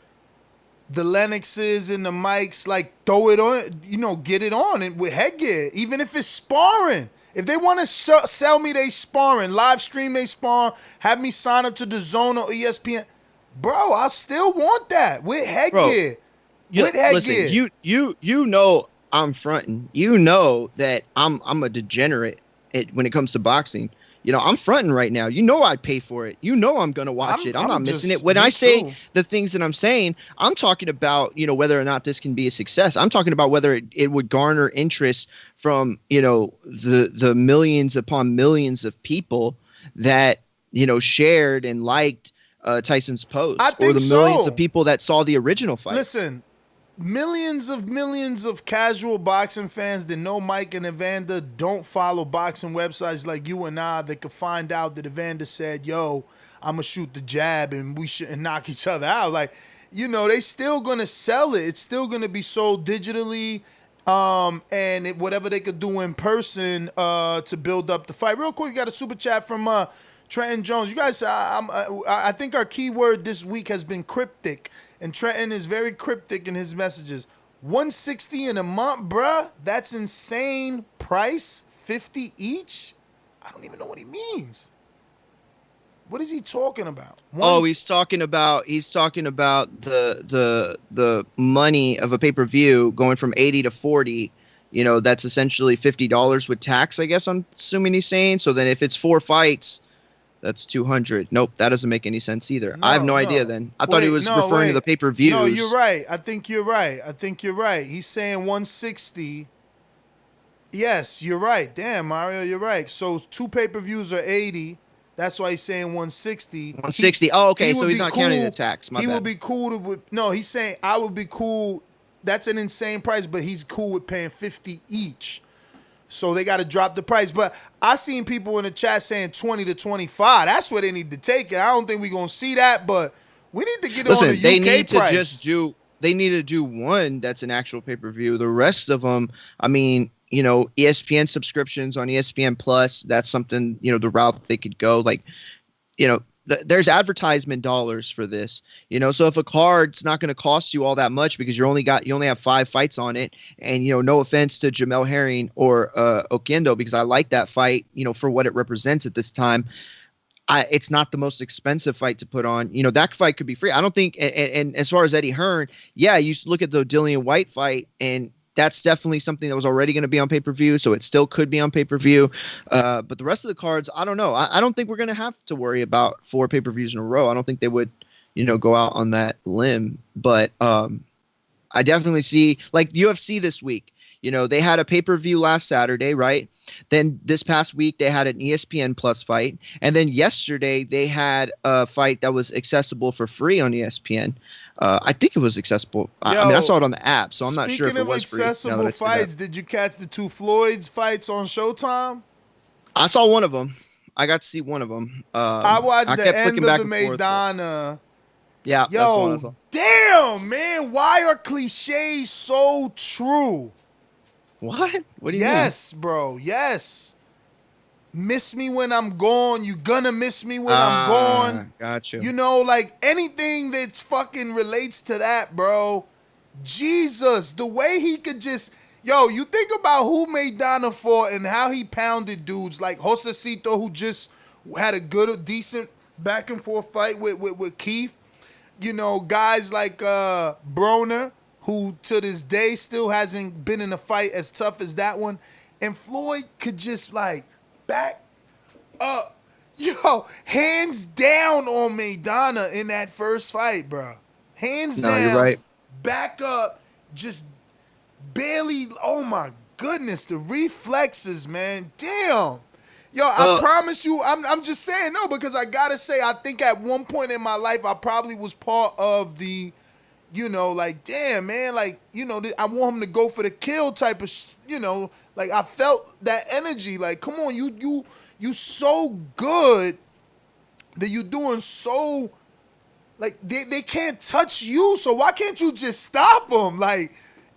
Speaker 6: the Lennoxes and the Mikes, like, throw it on, get it on and with headgear, even if it's sparring. If they want to sell me they sparring, live stream they sparring, have me sign up to the Zone or ESPN, bro, I still want that with headgear.
Speaker 8: Listen, you know I'm fronting. You know that I'm a degenerate when it comes to boxing. I'm fronting right now. I pay for it. I'm going to watch it. I'm not missing it. When I say the things that I'm saying, I'm talking about, whether or not this can be a success. I'm talking about whether it would garner interest from, the millions upon millions of people that, shared and liked Tyson's post, or the millions of people that saw the original fight.
Speaker 6: Listen, millions of casual boxing fans that know Mike and Evander don't follow boxing websites like you and I that could find out that Evander said, yo, I'm going to shoot the jab and we shouldn't knock each other out. Like, they still going to sell it. It's still going to be sold digitally and whatever they could do in person to build up the fight. Real quick, we got a super chat from Trenton Jones. You guys, I think our keyword this week has been cryptic. And Trenton is very cryptic in his messages. 160 in a month, bruh? That's insane price. 50 each? I don't even know what he means. What is he talking about?
Speaker 8: He's talking about the money of a pay-per-view going from 80 to 40. That's essentially $50 with tax, I guess I'm assuming he's saying. So then if it's 4 fights, that's 200. Nope, that doesn't make any sense either. I have no idea then. I thought he was referring to the pay-per-views.
Speaker 6: No, you're right. I think you're right. He's saying 160. Yes, you're right. Damn, Mario, you're right. So 2 pay-per-views are 80. That's why he's saying 160.
Speaker 8: 160. Okay, so he's not counting the tax. My bad.
Speaker 6: Would be cool he's saying I would be cool. That's an insane price, but he's cool with paying 50 each. So they got to drop the price. But I seen people in the chat saying 20 to 25. That's where they need to take it. I don't think we're going to see that, but we need to get on the UK price.
Speaker 8: they need to do one that's an actual pay-per-view. The rest of them, I mean, you know, ESPN subscriptions on ESPN Plus, that's something, you know, the route they could go. Like, you know, there's advertisement dollars for this, you know. So if a card's not going to cost you all that much because you only have 5 fights on it, and you know, no offense to Jamel Herring or Oquendo, because I like that fight, you know, for what it represents at this time. It's not the most expensive fight to put on. You know, that fight could be free. I don't think. And as far as Eddie Hearn, yeah, you look at the Dillian Whyte fight, and that's definitely something that was already going to be on pay-per-view, so it still could be on pay-per-view. But the rest of the cards, I don't know. I don't think we're going to have to worry about 4 pay-per-views in a row. I don't think they would, you know, go out on that limb. But I definitely see, like, UFC this week. You know, they had a pay-per-view last Saturday, right? Then this past week, they had an ESPN Plus fight. And then yesterday, they had a fight that was accessible for free on ESPN. I think it was accessible. I mean, I saw it on the app, so I'm not sure if it was free.
Speaker 6: Speaking of accessible fights, did you catch the 2 Floyd's fights on Showtime?
Speaker 8: I saw one of them. I got to see one of them.
Speaker 6: I watched the end of the Maidana.
Speaker 8: Yeah,
Speaker 6: yo,
Speaker 8: that's the one I saw.
Speaker 6: Damn, man, why are cliches so true?
Speaker 8: What? What do you mean?
Speaker 6: Yes, bro. Yes. Miss me when I'm gone. You gonna miss me when I'm gone.
Speaker 8: Gotcha.
Speaker 6: You know, like anything that's fucking relates to that, bro. Jesus, the way he could just, yo, you think about who Maidana fought and how he pounded dudes like Josecito, who just had a good, decent back and forth fight with Keith. You know, guys like Broner, who to this day still hasn't been in a fight as tough as that one. And Floyd could just like back up. Yo, hands down on Maidana in that first fight, bro. Hands down.
Speaker 8: No, you're right.
Speaker 6: Back up, just barely, oh my goodness, the reflexes, man. Damn. Yo, I promise you, I'm just saying, no, because I gotta say, I think at one point in my life, I probably was part of the, you know, like, damn, man, like, you know, I want him to go for the kill type of, you know, like, I felt that energy. Like, come on, you so good that you doing so, like, they can't touch you, so why can't you just stop them? Like,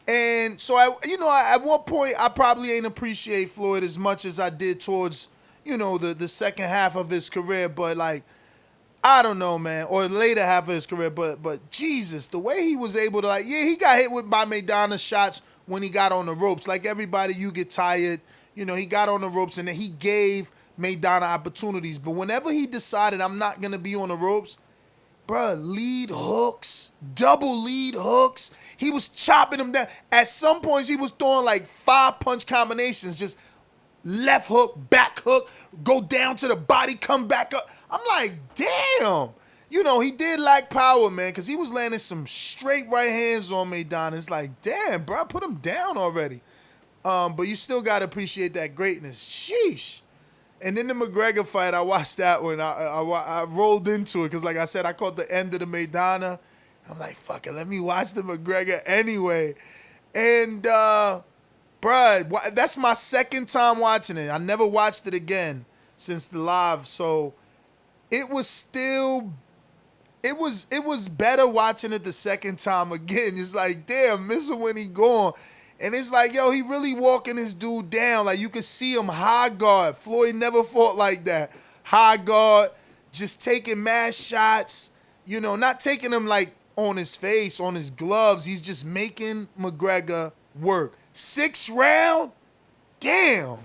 Speaker 6: and so, at one point, I probably ain't appreciate Floyd as much as I did towards, you know, the second half of his career, but, like, I don't know, man, or later half of his career, but Jesus, the way he was able to, like, yeah, he got hit by Maidana's shots when he got on the ropes. Like everybody, you get tired. You know, he got on the ropes, and then he gave Maidana opportunities. But whenever he decided, I'm not going to be on the ropes, bruh, lead hooks, double lead hooks. He was chopping them down. At some points, he was throwing like 5-punch combinations, just left hook, back hook, go down to the body, come back up. I'm like, damn. You know, he did lack power, man, because he was landing some straight right hands on Maidana. It's like, damn, bro, put him down already. But you still got to appreciate that greatness. Sheesh. And then the McGregor fight, I watched that one. I rolled into it because, like I said, I caught the end of the Maidana. I'm like, fuck it, let me watch the McGregor anyway. And, bruh, that's my second time watching it. I never watched it again since the live. So it was still, it was better watching it the second time again. It's like, damn, miss him when he gone. And it's like, yo, he really walking this dude down. Like, you could see him high guard. Floyd never fought like that. High guard, just taking mad shots. You know, not taking them like on his face, on his gloves. He's just making McGregor work. 6th round? Damn.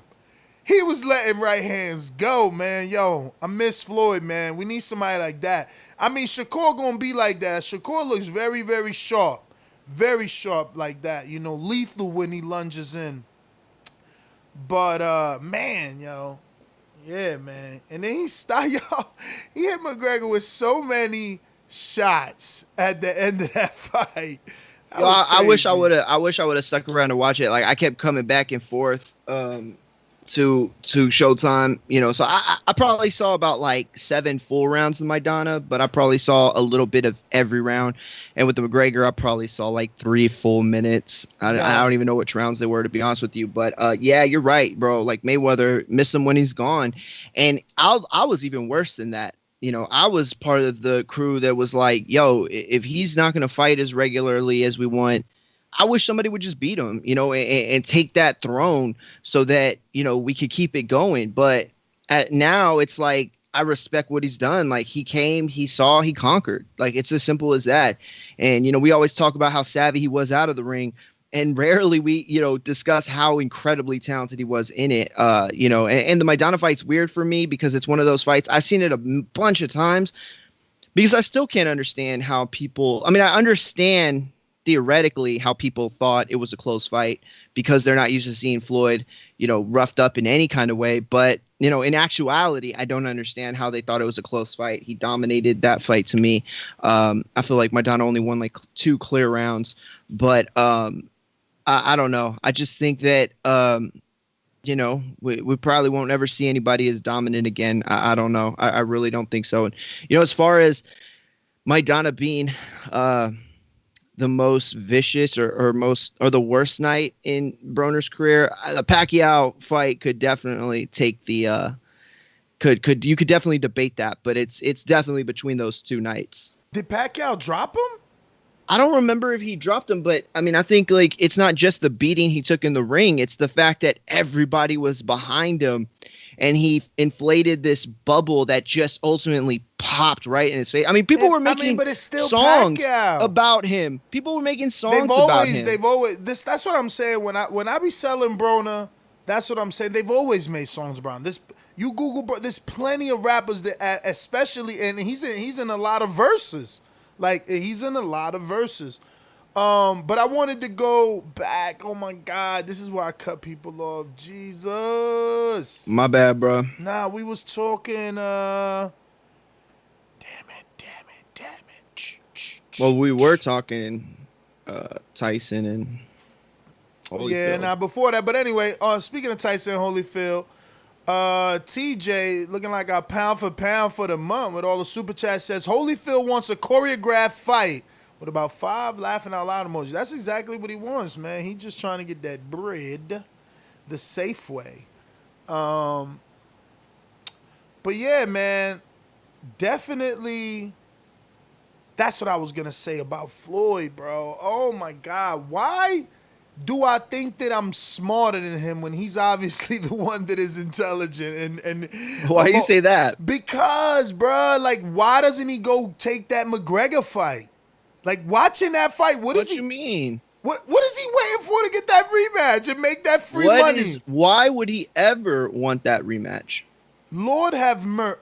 Speaker 6: He was letting right hands go, man. Yo, I miss Floyd, man. We need somebody like that. I mean, Shakur gonna be like that. Shakur looks very, very sharp. Very sharp like that. You know, lethal when he lunges in. But, man, yo. Yeah, man. And then he hit McGregor with so many shots at the end of that fight.
Speaker 8: I wish I would have stuck around to watch it. Like, I kept coming back and forth to Showtime, you know. So I probably saw about like 7 full rounds of Maidana, but I probably saw a little bit of every round. And with the McGregor, I probably saw like 3 full minutes. I don't even know which rounds they were, to be honest with you. But yeah, you're right, bro. Like, Mayweather missed him when he's gone, and I was even worse than that. I was part of the crew that was like, yo, if he's not going to fight as regularly as we want, I wish somebody would just beat him, and take that throne so that, we could keep it going. But now it's like, I respect what he's done. Like, he came, he saw, he conquered. Like, it's as simple as that. And, we always talk about how savvy he was out of the ring. And rarely we, discuss how incredibly talented he was in it. And the Maidana fight's weird for me because it's one of those fights. I've seen it a bunch of times because I still can't understand how people, I understand theoretically how people thought it was a close fight because they're not used to seeing Floyd, roughed up in any kind of way. But, in actuality, I don't understand how they thought it was a close fight. He dominated that fight to me. I feel like Maidana only won like 2 clear rounds, but I don't know. I just think that, we probably won't ever see anybody as dominant again. I don't know. I really don't think so. And, as far as Maidana being the most vicious or the worst night in Broner's career, the Pacquiao fight could definitely take the you could definitely debate that, but it's definitely between those 2 nights.
Speaker 6: Did Pacquiao drop him?
Speaker 8: I don't remember if he dropped him, but I think like it's not just the beating he took in the ring. It's the fact that everybody was behind him and he inflated this bubble that just ultimately popped right in his face. People were making
Speaker 6: but it's still
Speaker 8: songs
Speaker 6: Pacquiao.
Speaker 8: About him. People were making songs about him.
Speaker 6: That's what I'm saying. When I be selling Broner, that's what I'm saying. They've always made songs about him. You Google, there's plenty of rappers that, especially, and he's in a lot of verses. Like, he's in a lot of verses. But I wanted to go back. Oh, my God. This is why I cut people off. Jesus.
Speaker 8: My bad, bro.
Speaker 6: Nah, we was talking. Damn it.
Speaker 8: Well, we were talking Tyson and Holyfield.
Speaker 6: Yeah, before that. But anyway, speaking of Tyson and Holyfield, TJ looking like our pound for pound for the month with all the super chats says Holyfield wants a choreographed fight with about 5 laughing out loud emojis. That's exactly what he wants, man. He just trying to get that bread the safe way. But yeah, man, definitely. That's what I was gonna say about Floyd, bro. Oh my God, why do I think that I'm smarter than him when he's obviously the one that is intelligent? And
Speaker 8: why do you say that?
Speaker 6: Because, bro, like, why doesn't he go take that McGregor fight? Like, watching that fight, what do
Speaker 8: you mean?
Speaker 6: What is he waiting for to get that rematch and make that free money?
Speaker 8: Why would he ever want that rematch?
Speaker 6: Lord have mercy.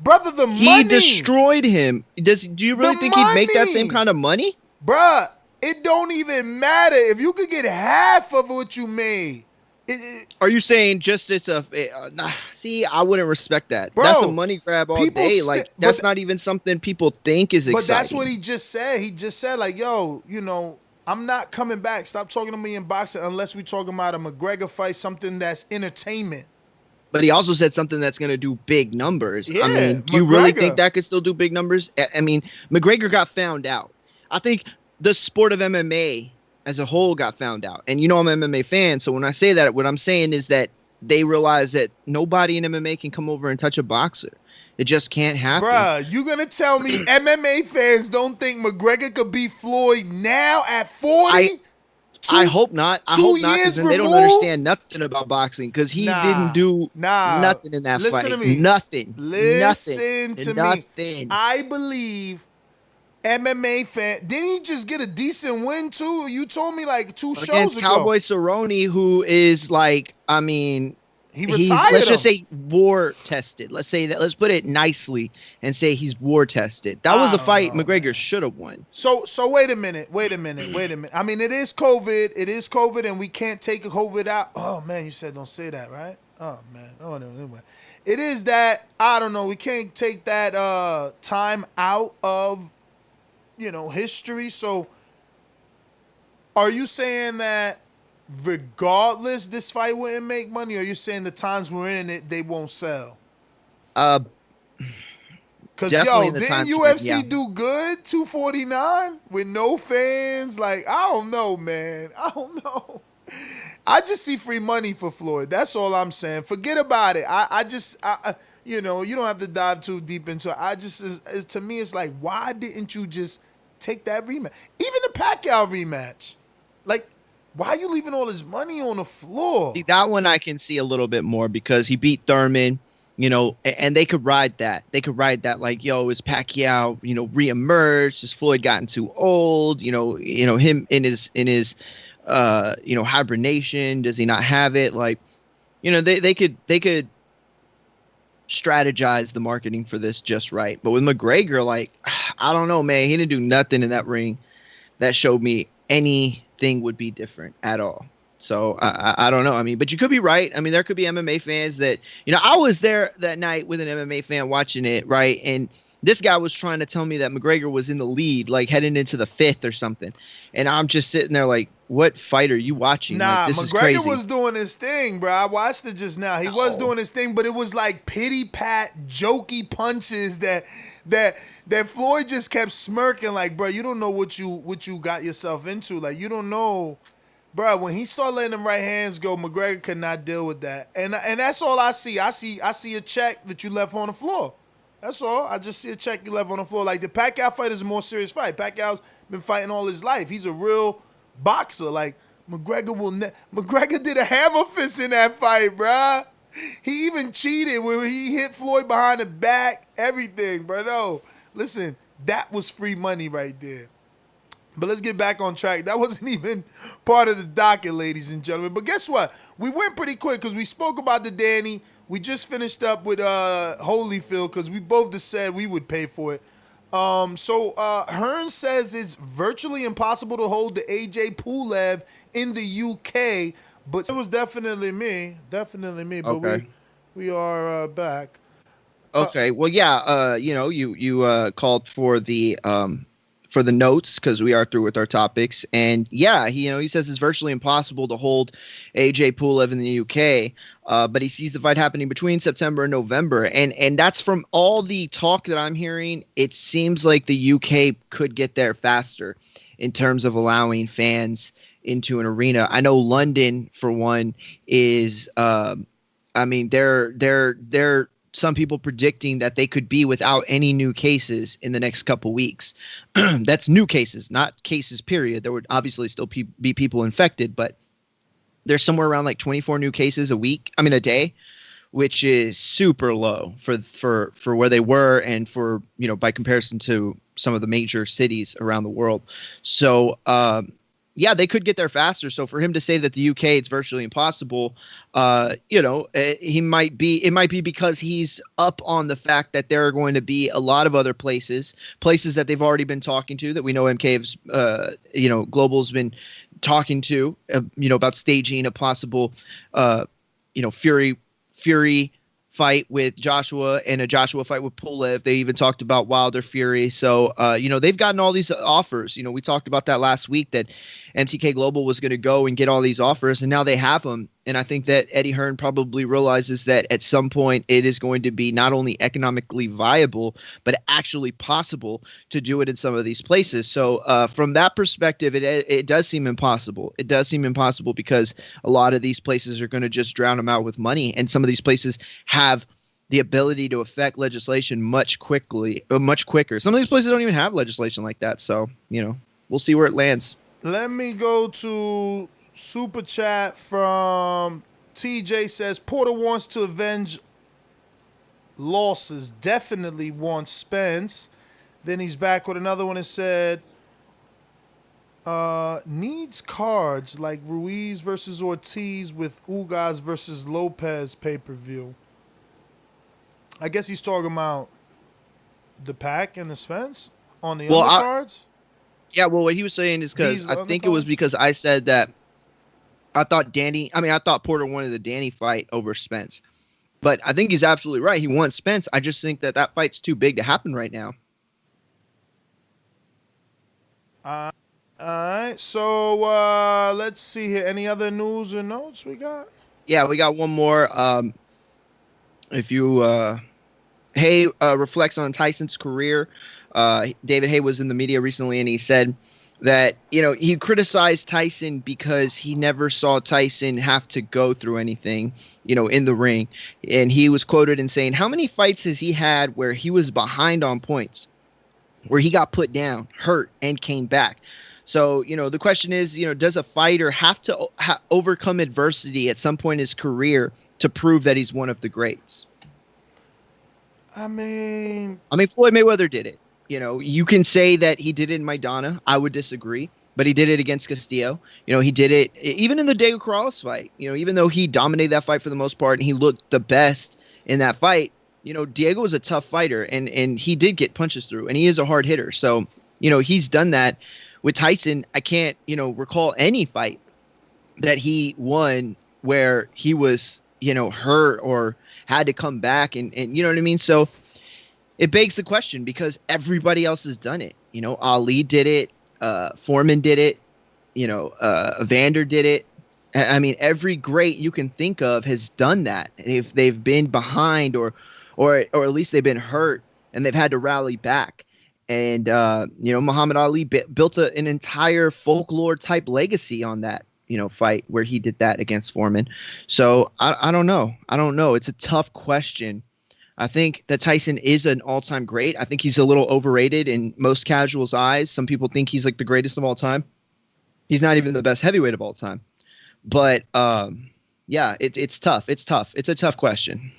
Speaker 6: Brother, the money.
Speaker 8: He destroyed him. Do you really think he'd make that same kind of money?
Speaker 6: Bruh, it don't even matter. If you could get half of what you made.
Speaker 8: Are you saying just see, I wouldn't respect that.
Speaker 6: Bro,
Speaker 8: that's a money grab all day. Like, that's not even something people think is exciting.
Speaker 6: But that's what he just said. He just said, like, yo, I'm not coming back. Stop talking to me in boxing unless we're talking about a McGregor fight, something that's entertainment.
Speaker 8: But he also said something that's going to do big numbers.
Speaker 6: Yeah,
Speaker 8: do you really think that could still do big numbers? McGregor got found out. I think the sport of MMA as a whole got found out. And I'm an MMA fan, so when I say that, what I'm saying is that they realize that nobody in MMA can come over and touch a boxer. It just can't happen.
Speaker 6: Bruh, you going to tell me MMA fans don't think McGregor could beat Floyd now at 40?
Speaker 8: I hope not. I hope not, because then they don't understand nothing about boxing, because he didn't do nothing in that fight.
Speaker 6: Listen to me.
Speaker 8: Nothing.
Speaker 6: Listen to
Speaker 8: nothing.
Speaker 6: me. I believe MMA fan. Didn't he just get a decent win too? You told me like 2 shows
Speaker 8: against
Speaker 6: ago.
Speaker 8: Cowboy Cerrone, who is like,
Speaker 6: he retired.
Speaker 8: Let's just say war tested. Let's say that. Let's put it nicely and say he's war tested. That was a fight McGregor should have won.
Speaker 6: So wait a minute. It is COVID, and we can't take COVID out. Oh man, you said don't say that, right? Oh man. Oh no. Anyway, it is that I don't know. We can't take that time out of history. So, are you saying that regardless this fight wouldn't make money, or are you saying the times we're in it they won't sell? Because didn't UFC do good 249 with no fans? Like, I don't know, man. I don't know. I just see free money for Floyd. That's all I'm saying. Forget about it. You know, you don't have to dive too deep into it. To me, it's like, why didn't you just take that rematch? Even the Pacquiao rematch. Like, why are you leaving all this money on the floor?
Speaker 8: See, that one I can see a little bit more because he beat Thurman, you know, and they could ride that. They could ride that like, yo, is Pacquiao, you know, reemerged? Has Floyd gotten too old? You know, him in his hibernation. Does he not have it? Like, you know, they could strategize the marketing for this just right. But with McGregor, like, I don't know, man. He didn't do nothing in that ring that showed me anything would be different at all. So I don't know. I mean, but you could be right. I mean, there could be MMA fans that, you know, I was there that night with an MMA fan watching it, right? And this guy was trying to tell me that McGregor was in the lead, like heading into the 5th or something. And I'm just sitting there like, what fight are you watching?
Speaker 6: Nah,
Speaker 8: like, this
Speaker 6: McGregor
Speaker 8: is crazy.
Speaker 6: was doing his thing, bro. I watched it just now. He was doing his thing, but it was like pity-pat, jokey punches that Floyd just kept smirking like, bro, you don't know what you got yourself into. Like, you don't know. Bro, when he started letting them right hands go, McGregor could not deal with that. And that's all I see. I see a check that you left on the floor. That's all. I just see a check you left on the floor. Like, the Pacquiao fight is a more serious fight. Pacquiao's been fighting all his life. He's a real boxer. Like, McGregor did a hammer fist in that fight, bruh. He even cheated when he hit Floyd behind the back, everything, bro. No, listen, that was free money right there. But let's get back on track. That wasn't even part of the docket, ladies and gentlemen. But guess what? We went pretty quick because we spoke about the Danny. We just finished up with Holyfield because we both just said we would pay for it. So Hearn says it's virtually impossible to hold the AJ-Pulev in the UK, but it was definitely me. But
Speaker 8: Okay.
Speaker 6: we are back.
Speaker 8: Okay. Well, yeah. You know, you called for the notes because we are through with our topics, and yeah, he says it's virtually impossible to hold AJ-Pulev in the UK, but he sees the fight happening between September and November, and that's from all the talk that I'm hearing. It seems like the UK could get there faster in terms of allowing fans into an arena. I know London, for one, is I mean, they're some people predicting that they could be without any new cases in the next couple weeks. That's new cases, not cases, period. There would obviously still be people infected, but there's somewhere around like 24 new cases a day, which is super low for where they were and for, you know, by comparison to some of the major cities around the world. So, yeah, they could get there faster. So for him to say that the UK it's virtually impossible, it might be because he's up on the fact that there are going to be a lot of other places that they've already been talking to, that we know MK's, Global's been talking to, about staging a possible, Fury fight with Joshua and a Joshua fight with Pulev. They even talked about Wilder Fury. So, they've gotten all these offers. We talked about that last week, that MTK Global was going to go and get all these offers, and now they have them. And I think that Eddie Hearn probably realizes that at some point it is going to be not only economically viable, but actually possible to do it in some of these places. So from that perspective, it does seem impossible. It does seem impossible because a lot of these places are going to just drown them out with money. And some of these places have the ability to affect legislation much quicker. Some of these places don't even have legislation like that. So, we'll see where it lands.
Speaker 6: Let me go to Super Chat from TJ. Says Porter wants to avenge losses. Definitely wants Spence. Then he's back with another one that said needs cards like Ruiz versus Ortiz with Ugas versus Lopez pay-per-view. I guess he's talking about the Pac and the Spence on the undercards.
Speaker 8: Yeah, well, what he was saying is because I think it was because I said that I thought Porter wanted the Danny fight over Spence. But I think he's absolutely right. He wants Spence. I just think that fight's too big to happen right now.
Speaker 6: All right. So let's see here. Any other news or notes we got?
Speaker 8: Yeah, we got one more. Haye reflects on Tyson's career. David Haye was in the media recently, and he said that, he criticized Tyson because he never saw Tyson have to go through anything, in the ring. And he was quoted in saying, how many fights has he had where he was behind on points, where he got put down, hurt, and came back? So, the question is, does a fighter have to overcome adversity at some point in his career to prove that he's one of the greats?
Speaker 6: I mean,
Speaker 8: Floyd Mayweather did it. You can say that he did it in Maidana. I would disagree, but he did it against Castillo. He did it even in the Diego Corrales fight. Even though he dominated that fight for the most part and he looked the best in that fight, Diego was a tough fighter and he did get punches through and he is a hard hitter. So, he's done that. With Tyson, I can't, recall any fight that he won where he was, hurt or had to come back and you know what I mean? So it begs the question because everybody else has done it. Ali did it. Foreman did it. Vander did it. I mean, every great you can think of has done that. If they've been behind or at least they've been hurt and they've had to rally back. And, Muhammad Ali built an entire folklore type legacy on that, fight where he did that against Foreman. So I don't know. It's a tough question. I think that Tyson is an all-time great. I think he's a little overrated in most casuals' eyes. Some people think he's like the greatest of all time. He's not even the best heavyweight of all time. But yeah, it's tough. It's tough. It's a tough question.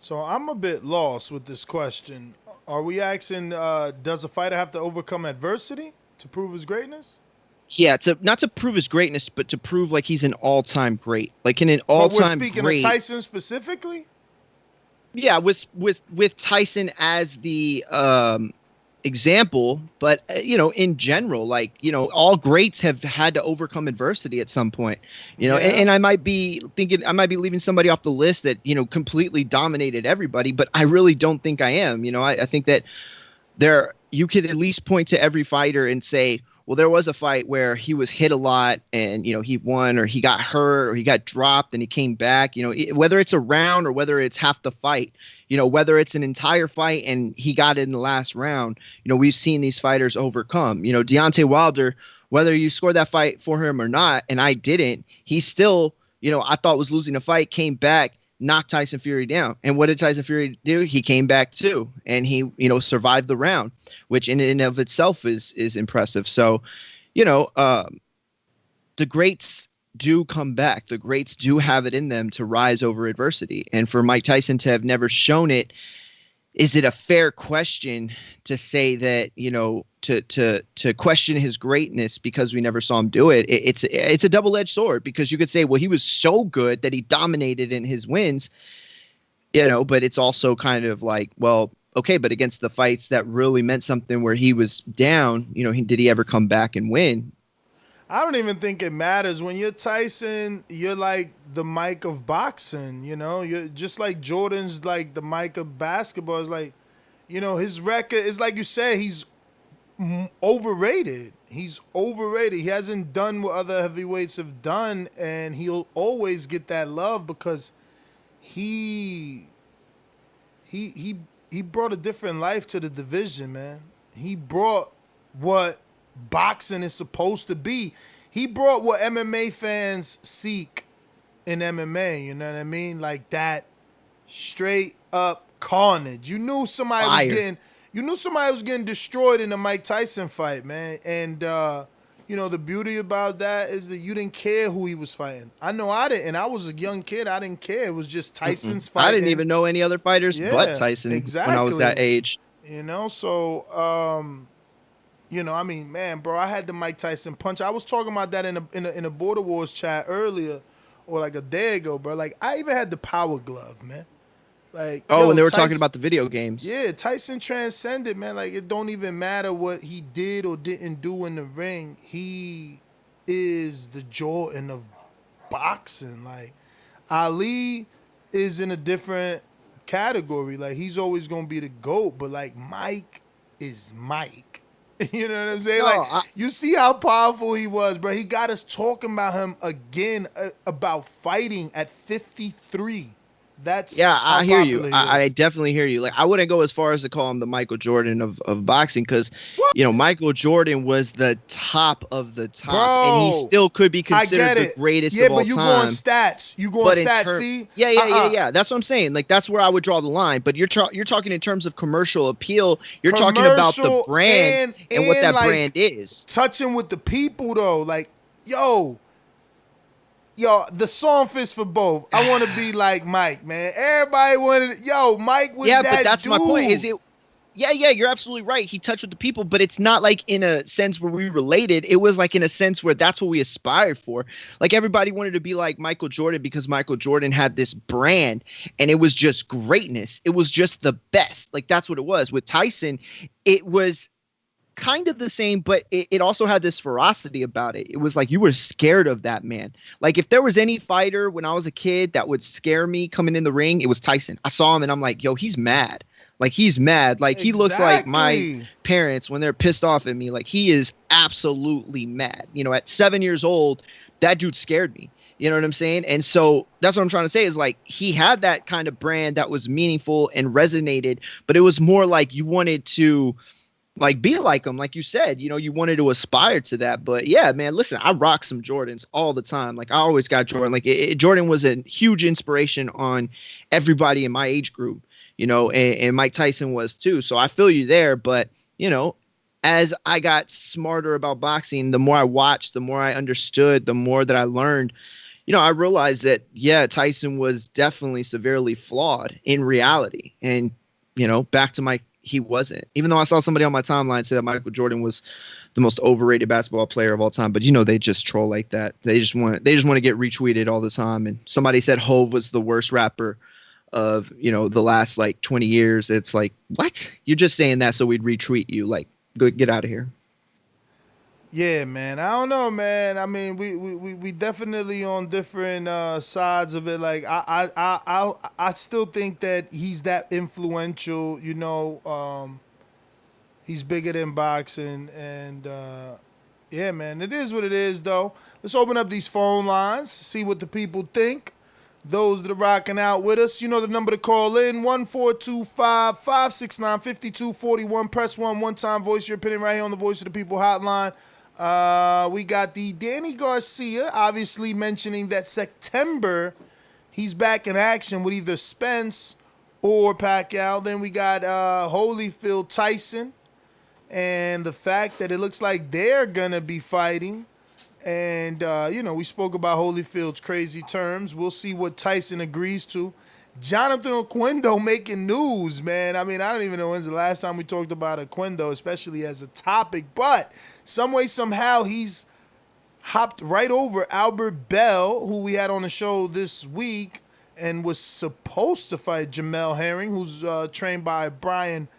Speaker 6: So I'm a bit lost with this question. Are we asking, does a fighter have to overcome adversity to prove his greatness?
Speaker 8: Yeah, not to prove his greatness, but to prove like he's an all-time great. Like in an all-time great.
Speaker 6: But we're speaking of Tyson specifically?
Speaker 8: Yeah, with Tyson as the example, but in general, like, all greats have had to overcome adversity at some point. And I might be leaving somebody off the list that, completely dominated everybody, but I really don't think I am. I think that you could at least point to every fighter and say, well, there was a fight where he was hit a lot and, he won or he got hurt or he got dropped and he came back, whether it's a round or whether it's half the fight, whether it's an entire fight and he got it in the last round, we've seen these fighters overcome, Deontay Wilder, whether you scored that fight for him or not, and I didn't, he still, I thought was losing a fight, came back, knocked Tyson Fury down. And what did Tyson Fury do? He came back too, and he, survived the round, which in and of itself is impressive. So, the greats do come back. The greats do have it in them to rise over adversity. And for Mike Tyson to have never shown it, is it a fair question to say that, to question his greatness because we never saw him do it? It's a double-edged sword because you could say, well, he was so good that he dominated in his wins, but it's also kind of like, well, okay, but against the fights that really meant something where he was down, did he ever come back and win?
Speaker 6: I don't even think it matters. When you're Tyson, you're like the Mike of boxing, You're just like Jordan's like the Mike of basketball. It's like, his record is like you said, he's overrated. He's overrated. He hasn't done what other heavyweights have done, and he'll always get that love because he brought a different life to the division, man. He brought what boxing is supposed to be. He brought what MMA fans seek in MMA, you know what I mean? Like that straight up carnage. You knew somebody was getting destroyed in the Mike Tyson fight, man. And the beauty about that is that you didn't care who he was fighting. I know I didn't. I was a young kid. I didn't care. It was just Tyson's fight.
Speaker 8: I didn't even know any other fighters but Tyson when I was that age.
Speaker 6: So man, bro, I had the Mike Tyson punch. I was talking about that in a Border Wars chat earlier, or like a day ago, bro. Like I even had the power glove, man. Like
Speaker 8: when they were talking about the video games.
Speaker 6: Yeah, Tyson transcended, man. Like it don't even matter what he did or didn't do in the ring. He is the Jordan of boxing. Like Ali is in a different category. Like he's always gonna be the GOAT, but like Mike is Mike. You know what I'm saying? You see how powerful he was, bro. He got us talking about him again, about fighting at 53. That's
Speaker 8: Yeah,
Speaker 6: how
Speaker 8: I hear you.
Speaker 6: popular he
Speaker 8: I
Speaker 6: is.
Speaker 8: definitely hear you. Like, I wouldn't go as far as to call him the Michael Jordan of boxing because,
Speaker 6: What?
Speaker 8: Michael Jordan was the top of the top, and he
Speaker 6: Bro,
Speaker 8: still could be
Speaker 6: I
Speaker 8: considered
Speaker 6: get
Speaker 8: the
Speaker 6: it.
Speaker 8: greatest
Speaker 6: Yeah,
Speaker 8: of all
Speaker 6: but you go on
Speaker 8: time.
Speaker 6: stats. You go on
Speaker 8: But in
Speaker 6: stats.
Speaker 8: terms,
Speaker 6: See?
Speaker 8: yeah. That's what I'm saying. Like, that's where I would draw the line. But you're talking in terms of commercial appeal. You're talking about the
Speaker 6: Commercial
Speaker 8: brand and what that
Speaker 6: like,
Speaker 8: brand is.
Speaker 6: touching with the people though. Like, yo, the song fits for both. I want to be like Mike, man. Everybody wanted. Yo, Mike was
Speaker 8: Yeah,
Speaker 6: that
Speaker 8: but that's
Speaker 6: dude.
Speaker 8: my point. Is it? Yeah, you're absolutely right. He touched with the people, but it's not like in a sense where we related. It was like in a sense where that's what we aspired for. Like everybody wanted to be like Michael Jordan because Michael Jordan had this brand and it was just greatness. It was just the best. Like that's what it was. With Tyson, it was kind of the same, but it also had this ferocity about it. It was like you were scared of that man. Like if there was any fighter when I was a kid that would scare me coming in the ring, it was Tyson. I saw him and I'm like, yo, he's mad. Like he's mad. Like he looks like my parents when they're pissed off at me. Like he is absolutely mad. At 7 years old, that dude scared me. You know what I'm saying? And so that's what I'm trying to say is like he had that kind of brand that was meaningful and resonated, but it was more like you wanted to like be like him, like you said, you wanted to aspire to that. But yeah, man, listen, I rock some Jordans all the time. Like I always got Jordan. Like Jordan was a huge inspiration on everybody in my age group. And Mike Tyson was too. So I feel you there. But, as I got smarter about boxing, the more I watched, the more I understood, the more that I learned, I realized that, yeah, Tyson was definitely severely flawed in reality. And, back to he wasn't. Even though I saw somebody on my timeline say that Michael Jordan was the most overrated basketball player of all time. But, they just troll like that. They just want to get retweeted all the time. And somebody said Hove was the worst rapper of the last like 20 years. It's like, what? You're just saying that so we'd retweet you. Like, go get out of here.
Speaker 6: Yeah, man. I don't know, man. I mean, we definitely on different sides of it. Like I still think that he's that influential. He's bigger than boxing, and yeah, man. It is what it is, though. Let's open up these phone lines, see what the people think. Those that are rocking out with us, the number to call in, 1-425-569-5241. Press 1 one time, voice your opinion right here on the Voice of the People hotline. We got the Danny Garcia, obviously mentioning that September he's back in action with either Spence or Pacquiao. Then we got Holyfield Tyson, and the fact that it looks like they're going to be fighting. And, we spoke about Holyfield's crazy terms. We'll see what Tyson agrees to. Jonathan Oquendo making news, man. I mean, I don't even know when's the last time we talked about Oquendo, especially as a topic. But some way, somehow, he's hopped right over Albert Bell, who we had on the show this week, and was supposed to fight Jamel Herring, who's trained by Brian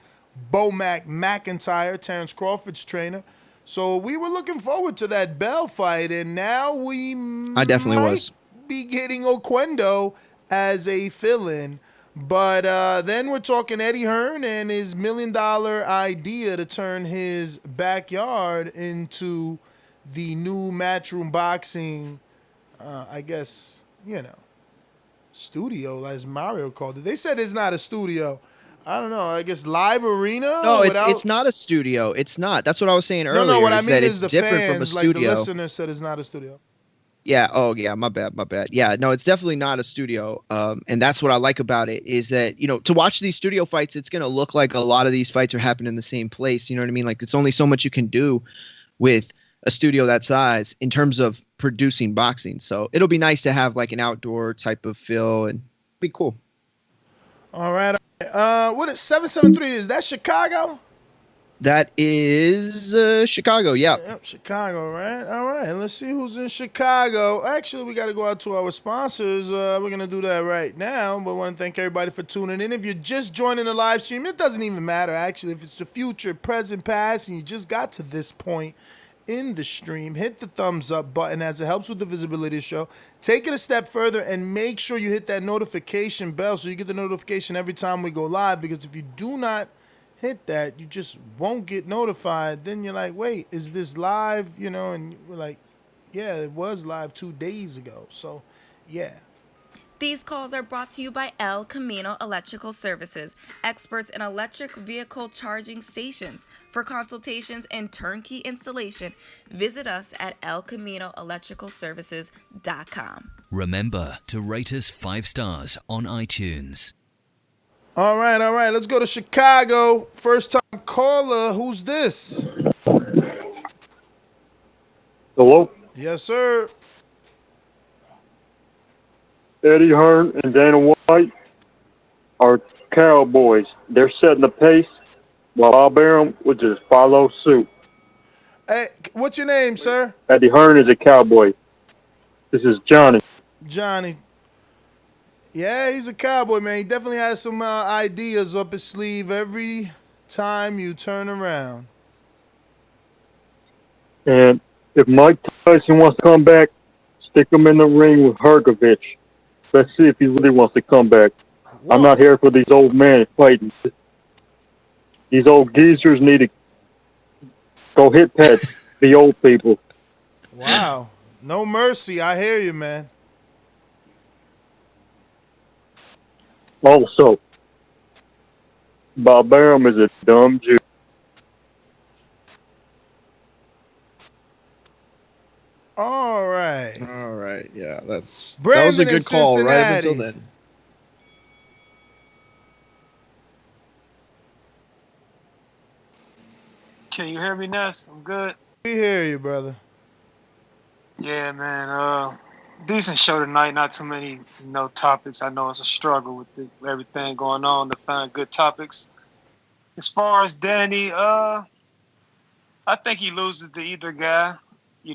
Speaker 6: Bomac McIntyre, Terrence Crawford's trainer. So we were looking forward to that Bell fight, and now I definitely was be getting Oquendo as a fill-in. But then we're talking Eddie Hearn and his $1 million idea to turn his backyard into the new Matchroom Boxing, I guess, studio, as Mario called it. They said it's not a studio. I don't know. I guess live arena?
Speaker 8: No, it's not a studio. It's not. That's what I was saying earlier.
Speaker 6: No, what I mean is the
Speaker 8: different
Speaker 6: fans,
Speaker 8: from a
Speaker 6: like the
Speaker 8: studio.
Speaker 6: listener said it's not a studio.
Speaker 8: Yeah. Oh, yeah. My bad. Yeah. No, it's definitely not a studio. And that's what I like about it is that, to watch these studio fights, it's going to look like a lot of these fights are happening in the same place. You know what I mean? Like it's only so much you can do with a studio that size in terms of producing boxing. So it'll be nice to have like an outdoor type of feel and be cool.
Speaker 6: All right. What is 773? Is that Chicago?
Speaker 8: That is Chicago, yeah.
Speaker 6: Yep, Chicago, right? All right, let's see who's in Chicago. Actually, we got to go out to our sponsors. We're going to do that right now, but I want to thank everybody for tuning in. If you're just joining the live stream, it doesn't even matter, actually. If it's the future, present, past, and you just got to this point in the stream, hit the thumbs up button as it helps with the visibility of the show. Take it a step further and make sure you hit that notification bell so you get the notification every time we go live, because if you do not hit that, you just won't get notified. Then you're like, wait, is this live? And we're like, yeah, it was live 2 days ago. So, yeah.
Speaker 9: These calls are brought to you by El Camino Electrical Services, experts in electric vehicle charging stations. For consultations and turnkey installation, visit us at elcaminoelectricalservices.com.
Speaker 10: Remember to rate us 5 stars on iTunes.
Speaker 6: All right. Let's go to Chicago. First time caller. Who's this?
Speaker 11: Hello?
Speaker 6: Yes, sir.
Speaker 11: Eddie Hearn and Dana Whyte are cowboys. They're setting the pace while Bob Arum would just follow suit.
Speaker 6: Hey, what's your name, sir?
Speaker 11: Eddie Hearn is a cowboy. This is Johnny.
Speaker 6: Johnny. Yeah, he's a cowboy, man. He definitely has some ideas up his sleeve every time you turn around.
Speaker 11: And if Mike Tyson wants to come back, stick him in the ring with Hergovich. Let's see if he really wants to come back.
Speaker 6: Whoa.
Speaker 11: I'm not here for these old men fighting. These old geezers need to go hit pets, the old people.
Speaker 6: Wow. No mercy. I hear you, man.
Speaker 11: Also, Bob Arum is a dumb Jew.
Speaker 6: All right.
Speaker 8: Yeah, that was
Speaker 6: Brandon
Speaker 8: a good call right up until then.
Speaker 12: Can you hear me, Ness? I'm good.
Speaker 6: We hear you, brother.
Speaker 12: Yeah, man. Decent show tonight. Not too many, topics. I know it's a struggle with everything going on to find good topics. As far as Danny, I think he loses to either guy.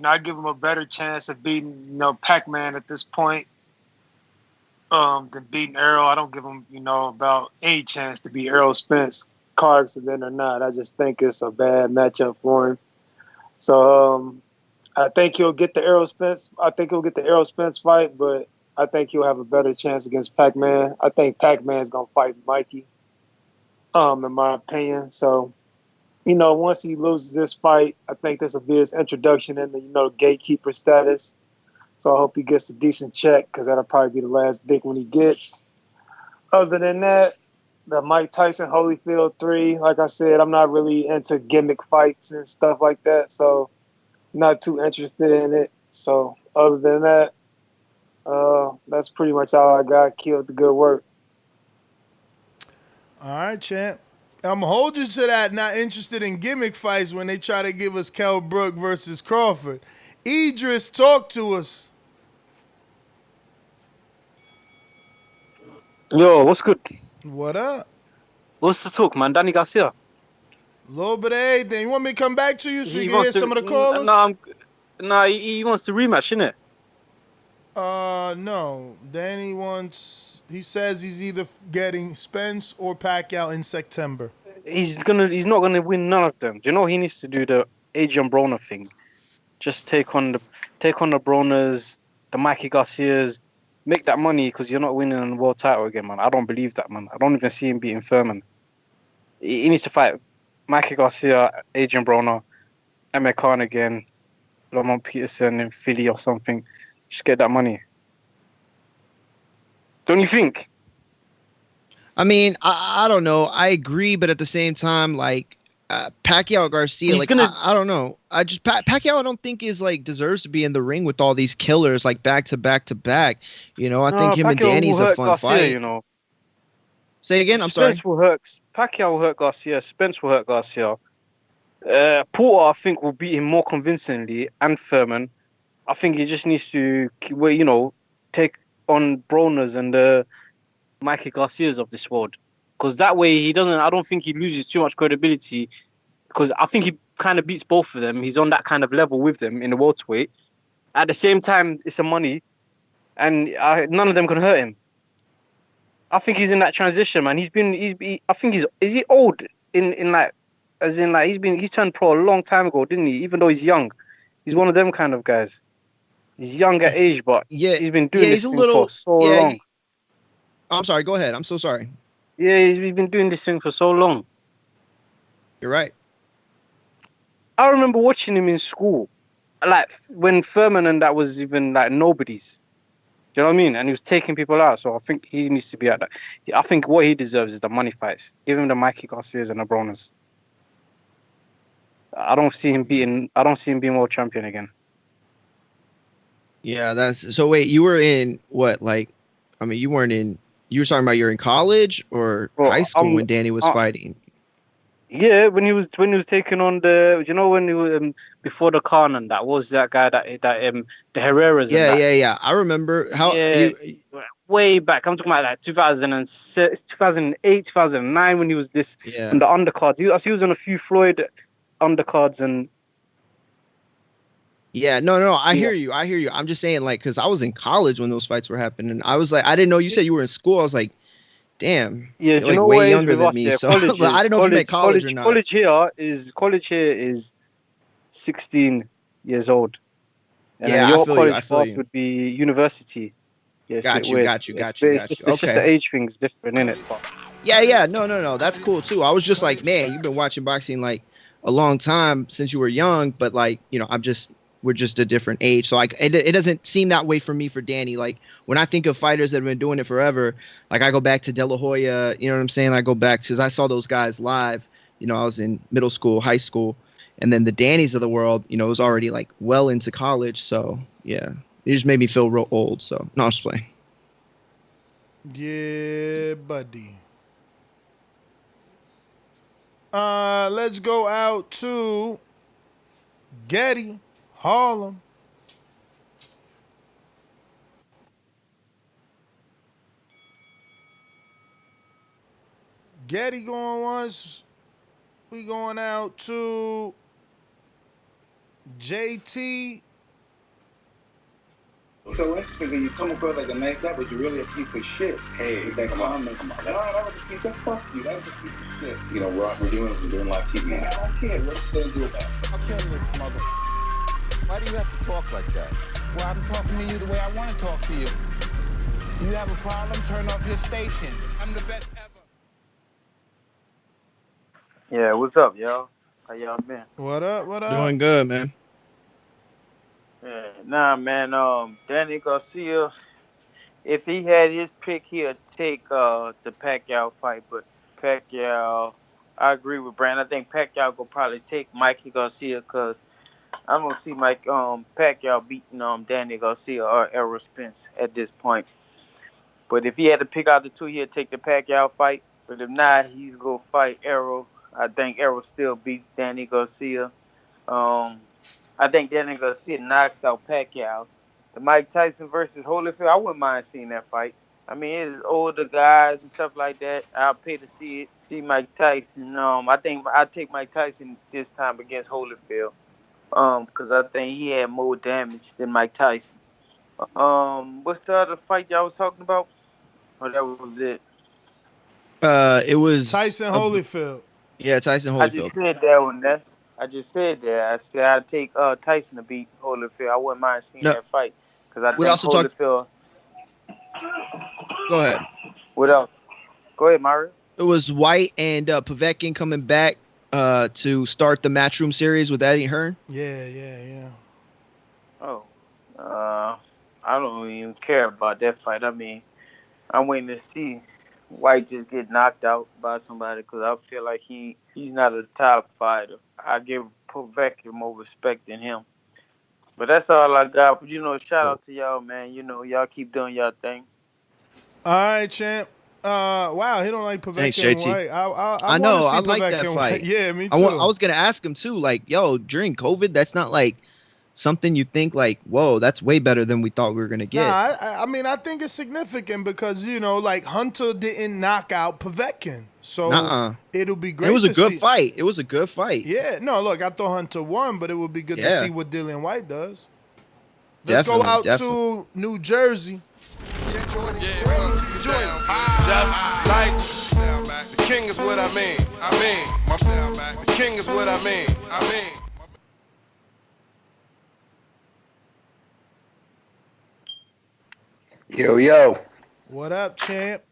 Speaker 12: I give him a better chance of beating, Pac-Man at this point than beating Errol. I don't give him, about any chance to beat Errol Spence, car accident or not. I just think it's a bad matchup for him. So I think he'll get the Errol Spence. I think he'll get the Errol Spence fight, but I think he'll have a better chance against Pac-Man. I think Pac-Man's gonna fight Mikey, in my opinion. So, once he loses this fight, I think this will be his introduction into, gatekeeper status. So I hope he gets a decent check because that'll probably be the last big one he gets. Other than that, the Mike Tyson Holyfield 3, like I said, I'm not really into gimmick fights and stuff like that. So not too interested in it. So other than that, that's pretty much all I got. Killed the good work.
Speaker 6: All right, champ. I'm gonna hold you to that. Not interested in gimmick fights when they try to give us Kell Brook versus Crawford. Idris, talk to us.
Speaker 13: Yo, what's good?
Speaker 6: What up?
Speaker 13: What's the talk, man? Danny Garcia.
Speaker 6: A little bit of everything. You want me to come back to you so you can hear some of the callers?
Speaker 13: He wants to rematch, innit?
Speaker 6: No. Danny wants. He says he's either getting Spence or Pacquiao in September.
Speaker 13: He's not gonna win none of them. Do you know he needs to do the Adrian Broner thing? Just take on the Broners, the Mikey Garcias, make that money because you're not winning a world title again, man. I don't believe that, man. I don't even see him beating Furman. He needs to fight Mikey Garcia, Adrian Broner, Emma Khan again, Lamont Peterson in Philly or something. Just get that money. Don't you think?
Speaker 8: I mean, I don't know. I agree, but at the same time, like Pacquiao Garcia, I don't know. Pacquiao I don't think is deserves to be in the ring with all these killers back to back to back. I think him
Speaker 13: Pacquiao
Speaker 8: and Danny's a fun
Speaker 13: Garcia,
Speaker 8: fight. Say again. I'm sorry.
Speaker 13: Pacquiao will hurt Garcia. Spence will hurt Garcia. Porter, I think, will beat him more convincingly, and Furman. I think he just needs to, take on Broners and the Mikey Garcias of this world, because that way he doesn't. I don't think he loses too much credibility, because I think he kind of beats both of them. He's on that kind of level with them in the welterweight. At the same time, it's a money, and none of them can hurt him. I think he's in that transition, man. I think is he old he's turned pro a long time ago, didn't he? Even though he's young, he's one of them kind of guys. He's young at age, but he's been doing this thing for so long.
Speaker 8: I'm sorry. Go ahead. I'm so sorry.
Speaker 13: Yeah, he's been doing this thing for so long.
Speaker 8: You're right.
Speaker 13: I remember watching him in school, when Furman and that was even nobodies. Do you know what I mean? And he was taking people out. So I think he needs to be at that. I think what he deserves is the money fights. Give him the Mikey Garcias and the Bronas. I don't see him being world champion again.
Speaker 8: Yeah, that's so. Wait, you were in what? Like, I mean, you weren't in. You were talking about you're in college or high school when Danny was fighting.
Speaker 13: Yeah, when he was taking on when he was before the Khan and that was that guy that the Herreras.
Speaker 8: Yeah. I remember how.
Speaker 13: Yeah, way back. I'm talking about like 2006, 2008, 2009 when he was on the undercards. He was on a few Floyd undercards and.
Speaker 8: Yeah, no. I hear you. I'm just saying, like, because I was in college when those fights were happening. I was like, I didn't know you said you were in school. I was like, damn.
Speaker 13: Yeah,
Speaker 8: do you know way younger than me. So,
Speaker 13: but
Speaker 8: I didn't know if you meant college or not.
Speaker 13: College here is 16 years old. And
Speaker 8: yeah,
Speaker 13: your college pass would be university. Yeah,
Speaker 8: got you.
Speaker 13: It's just the age thing's different, innit?
Speaker 8: Yeah. No. That's cool too. I was just like, man, you've been watching boxing like a long time since you were young, but like, you know, we're just a different age. So like it doesn't seem that way for me for Danny. Like when I think of fighters that have been doing it forever, like I go back to De La Hoya, you know what I'm saying? I go back because I saw those guys live. You know, I was in middle school, high school, and then the Dannys of the world, you know, was already like well into college. So yeah, it just made me feel real old. So no, I'm just playing.
Speaker 6: Yeah, buddy. Let's go out to Getty, Harlem. Getty going once. We going out to JT.
Speaker 14: So interesting that you come across like a nice guy, but you're really a piece of shit. Hey, that comment. No, that was a piece of fuck you. That was a piece of shit. You know, we're doing live TV. Man, I don't care. What's going to do about it?
Speaker 15: I'm killing this mother. Why do you have to talk like that? Well, I'm talking to you the way I want to talk to you. You have a problem? Turn off your station. I'm the best ever.
Speaker 16: Yeah, what's up, y'all? How y'all been?
Speaker 6: What up?
Speaker 8: Doing good, man.
Speaker 16: Yeah, nah, man. Danny Garcia, if he had his pick, he'd take the Pacquiao fight. But Pacquiao, I agree with Brandon. I think Pacquiao will probably take Mikey Garcia because I don't see Pacquiao beating Danny Garcia or Errol Spence at this point. But if he had to pick out the two, he'd take the Pacquiao fight. But if not, he's gonna fight Errol. I think Errol still beats Danny Garcia. I think Danny Garcia knocks out Pacquiao. The Mike Tyson versus Holyfield, I wouldn't mind seeing that fight. I mean, it's older guys and stuff like that. I'll pay to see Mike Tyson. I think I'll take Mike Tyson this time against Holyfield. Because I think he had more damage than Mike Tyson. What's the other fight y'all was talking about? Oh, that was it.
Speaker 8: It was
Speaker 6: Tyson Holyfield.
Speaker 8: Yeah, Tyson Holyfield.
Speaker 16: I just said that one. I just said that. I said I'd take Tyson to beat Holyfield. I wouldn't mind seeing that fight because I think Holyfield.
Speaker 8: Go ahead.
Speaker 16: What else? Go ahead, Mario.
Speaker 8: It was Whyte and Povetkin coming back to start the Matchroom series with Eddie Hearn.
Speaker 6: Yeah.
Speaker 16: Oh, I don't even care about that fight. I mean, I'm waiting to see Whyte just get knocked out by somebody because I feel like he's not a top fighter. I give Povetkin more respect than him. But that's all I got. But, shout out to y'all, man. Y'all keep doing y'all thing.
Speaker 6: All right, champ. Wow, he don't like Povetkin.
Speaker 8: Thanks, JT.
Speaker 6: White.
Speaker 8: I know. I like that fight.
Speaker 6: Yeah, me too.
Speaker 8: I was going to ask him, too, like, yo, during COVID, that's not like something you think like, whoa, that's way better than we thought we were going to get.
Speaker 6: Nah, I mean, I think it's significant because, like Hunter didn't knock out Povetkin. So it'll be great.
Speaker 8: It was a good fight. It was a good fight.
Speaker 6: Yeah. No, look, I thought Hunter won, but it would be good to see what Dillian White does. Let's go out to New Jersey.
Speaker 17: Just like the king is what I mean. The king is what I mean.
Speaker 18: Yo.
Speaker 6: What up, champ?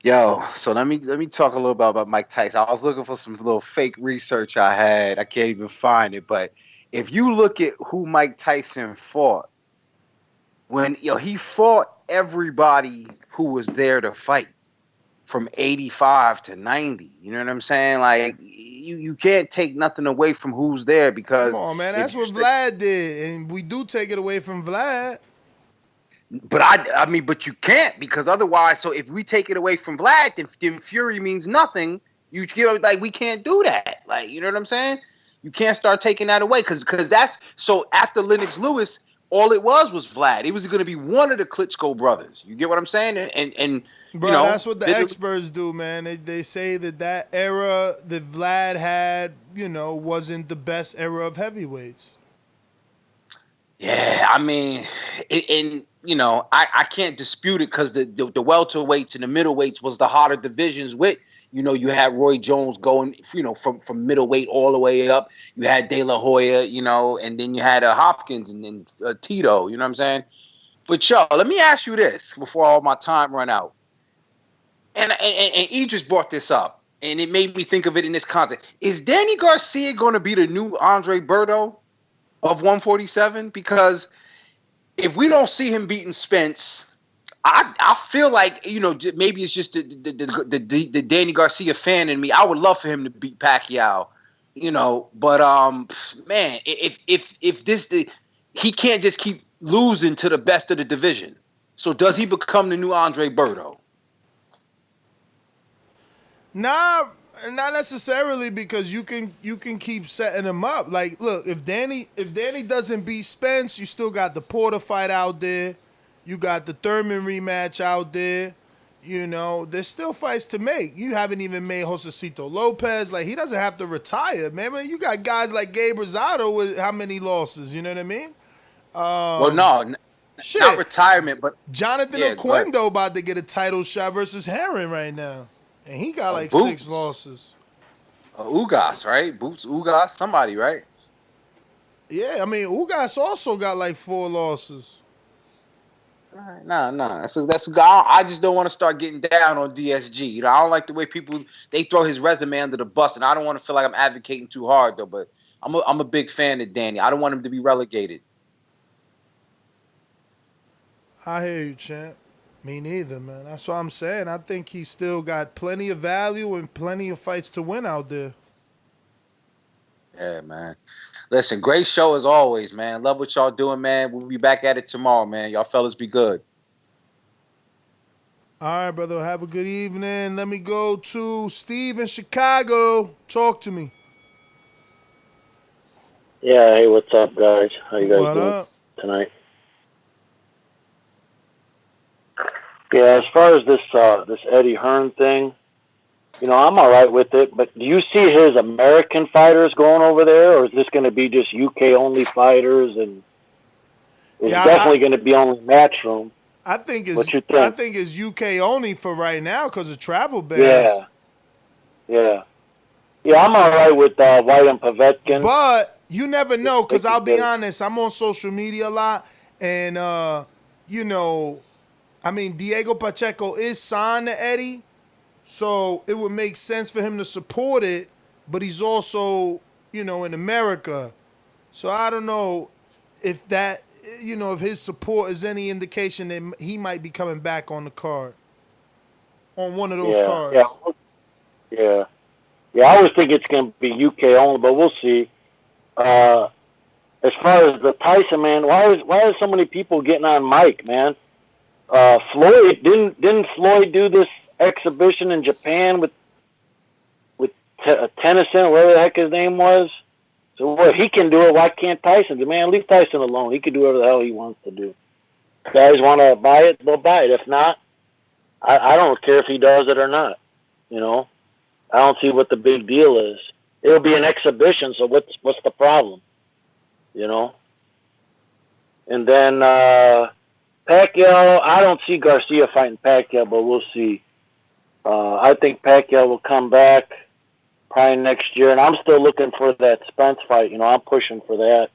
Speaker 18: Yo, so let me talk a little bit about Mike Tyson. I was looking for some little fake research I had. I can't even find it, but if you look at who Mike Tyson fought, when he fought everybody who was there to fight from 85 to 90. You know what I'm saying? Like you can't take nothing away from who's there because
Speaker 6: come on, man, that's what Vlad did, and we do take it away from Vlad.
Speaker 18: But I mean, but you can't because otherwise. So if we take it away from Vlad, then Fury means nothing. You know, like we can't do that. Like you know what I'm saying? You can't start taking that away because that's so. After Lennox Lewis, all it was Vlad. It was going to be one of the Klitschko brothers. You get what I'm saying? And
Speaker 6: bro,
Speaker 18: you know,
Speaker 6: that's what the experts do, man. They say that era that Vlad had, you know, wasn't the best era of heavyweights.
Speaker 18: Yeah, I mean, and you know, I can't dispute it because the welterweights and the middleweights was the harder divisions with. You know, you had Roy Jones going, you know, from middleweight all the way up. You had De La Hoya, you know, and then you had Hopkins and then Tito. You know what I'm saying? But yo, let me ask you this before all my time run out. And Idris brought this up, and it made me think of it in this context. Is Danny Garcia going to be the new Andre Berto of 147? Because if we don't see him beating Spence, I feel like, you know, maybe it's just the Danny Garcia fan in me. I would love for him to beat Pacquiao, you know. But man, if this he can't just keep losing to the best of the division. So does he become the new Andre Berto?
Speaker 6: Nah, not necessarily, because you can keep setting him up. Like, look, if Danny doesn't beat Spence, you still got the Porter fight out there. You got the Thurman rematch out there. You know, there's still fights to make. You haven't even made Josecito Lopez. Like, he doesn't have to retire, man. You got guys like Gabe Rosado with how many losses? You know what I mean?
Speaker 18: Well, no, not retirement, but
Speaker 6: Jonathan Oquendo about to get a title shot versus Herring right now. And he got like
Speaker 18: Boots.
Speaker 6: 6 losses.
Speaker 18: Ugas, right? Boots, Ugas, somebody, right?
Speaker 6: Yeah, I mean, Ugas also got like 4 losses.
Speaker 18: Nah. That's I just don't want to start getting down on DSG. You know, I don't like the way they throw his resume under the bus, and I don't want to feel like I'm advocating too hard though. But I'm a big fan of Danny. I don't want him to be relegated.
Speaker 6: I hear you, champ. Me neither, man. That's what I'm saying. I think he's still got plenty of value and plenty of fights to win out there.
Speaker 18: Yeah, man. Listen, great show as always, man. Love what y'all doing, man. We'll be back at it tomorrow, man. Y'all fellas be good.
Speaker 6: All right, brother. Have a good evening. Let me go to Steve in Chicago. Talk to me.
Speaker 19: Yeah, hey, what's up, guys? How you guys
Speaker 6: What
Speaker 19: doing
Speaker 6: up?
Speaker 19: tonight? Yeah, as far as this Eddie Hearn thing, you know, I'm all right with it. But do you see his American fighters going over there, or is this going to be just UK only fighters? And it's definitely going to be only Matchroom.
Speaker 6: I think it's
Speaker 19: What you think?
Speaker 6: I think it's UK only for right now because of travel bans.
Speaker 19: Yeah. I'm all right with Whyte and Povetkin.
Speaker 6: But you never know, because I'll be honest, I'm on social media a lot, and you know, I mean, Diego Pacheco is signed to Eddie, so it would make sense for him to support it, but he's also, you know, in America. So I don't know if that, you know, if his support is any indication that he might be coming back on the card, on one of those cards.
Speaker 19: Yeah, I always think it's going to be UK only, but we'll see. As far as the Tyson, man, why are so many people getting on Mike, man? Floyd didn't Floyd do this exhibition in Japan with Tennyson, whatever the heck his name was? So what, he can do it, why can't Tyson? Man, leave Tyson alone. He can do whatever the hell he wants to do. If guys want to buy it, they'll buy it. If not, I don't care if he does it or not. You know, I don't see what the big deal is. It'll be an exhibition, so what's the problem? You know? And then Pacquiao, I don't see Garcia fighting Pacquiao, but we'll see. I think Pacquiao will come back probably next year, and I'm still looking for that Spence fight. You know, I'm pushing for that,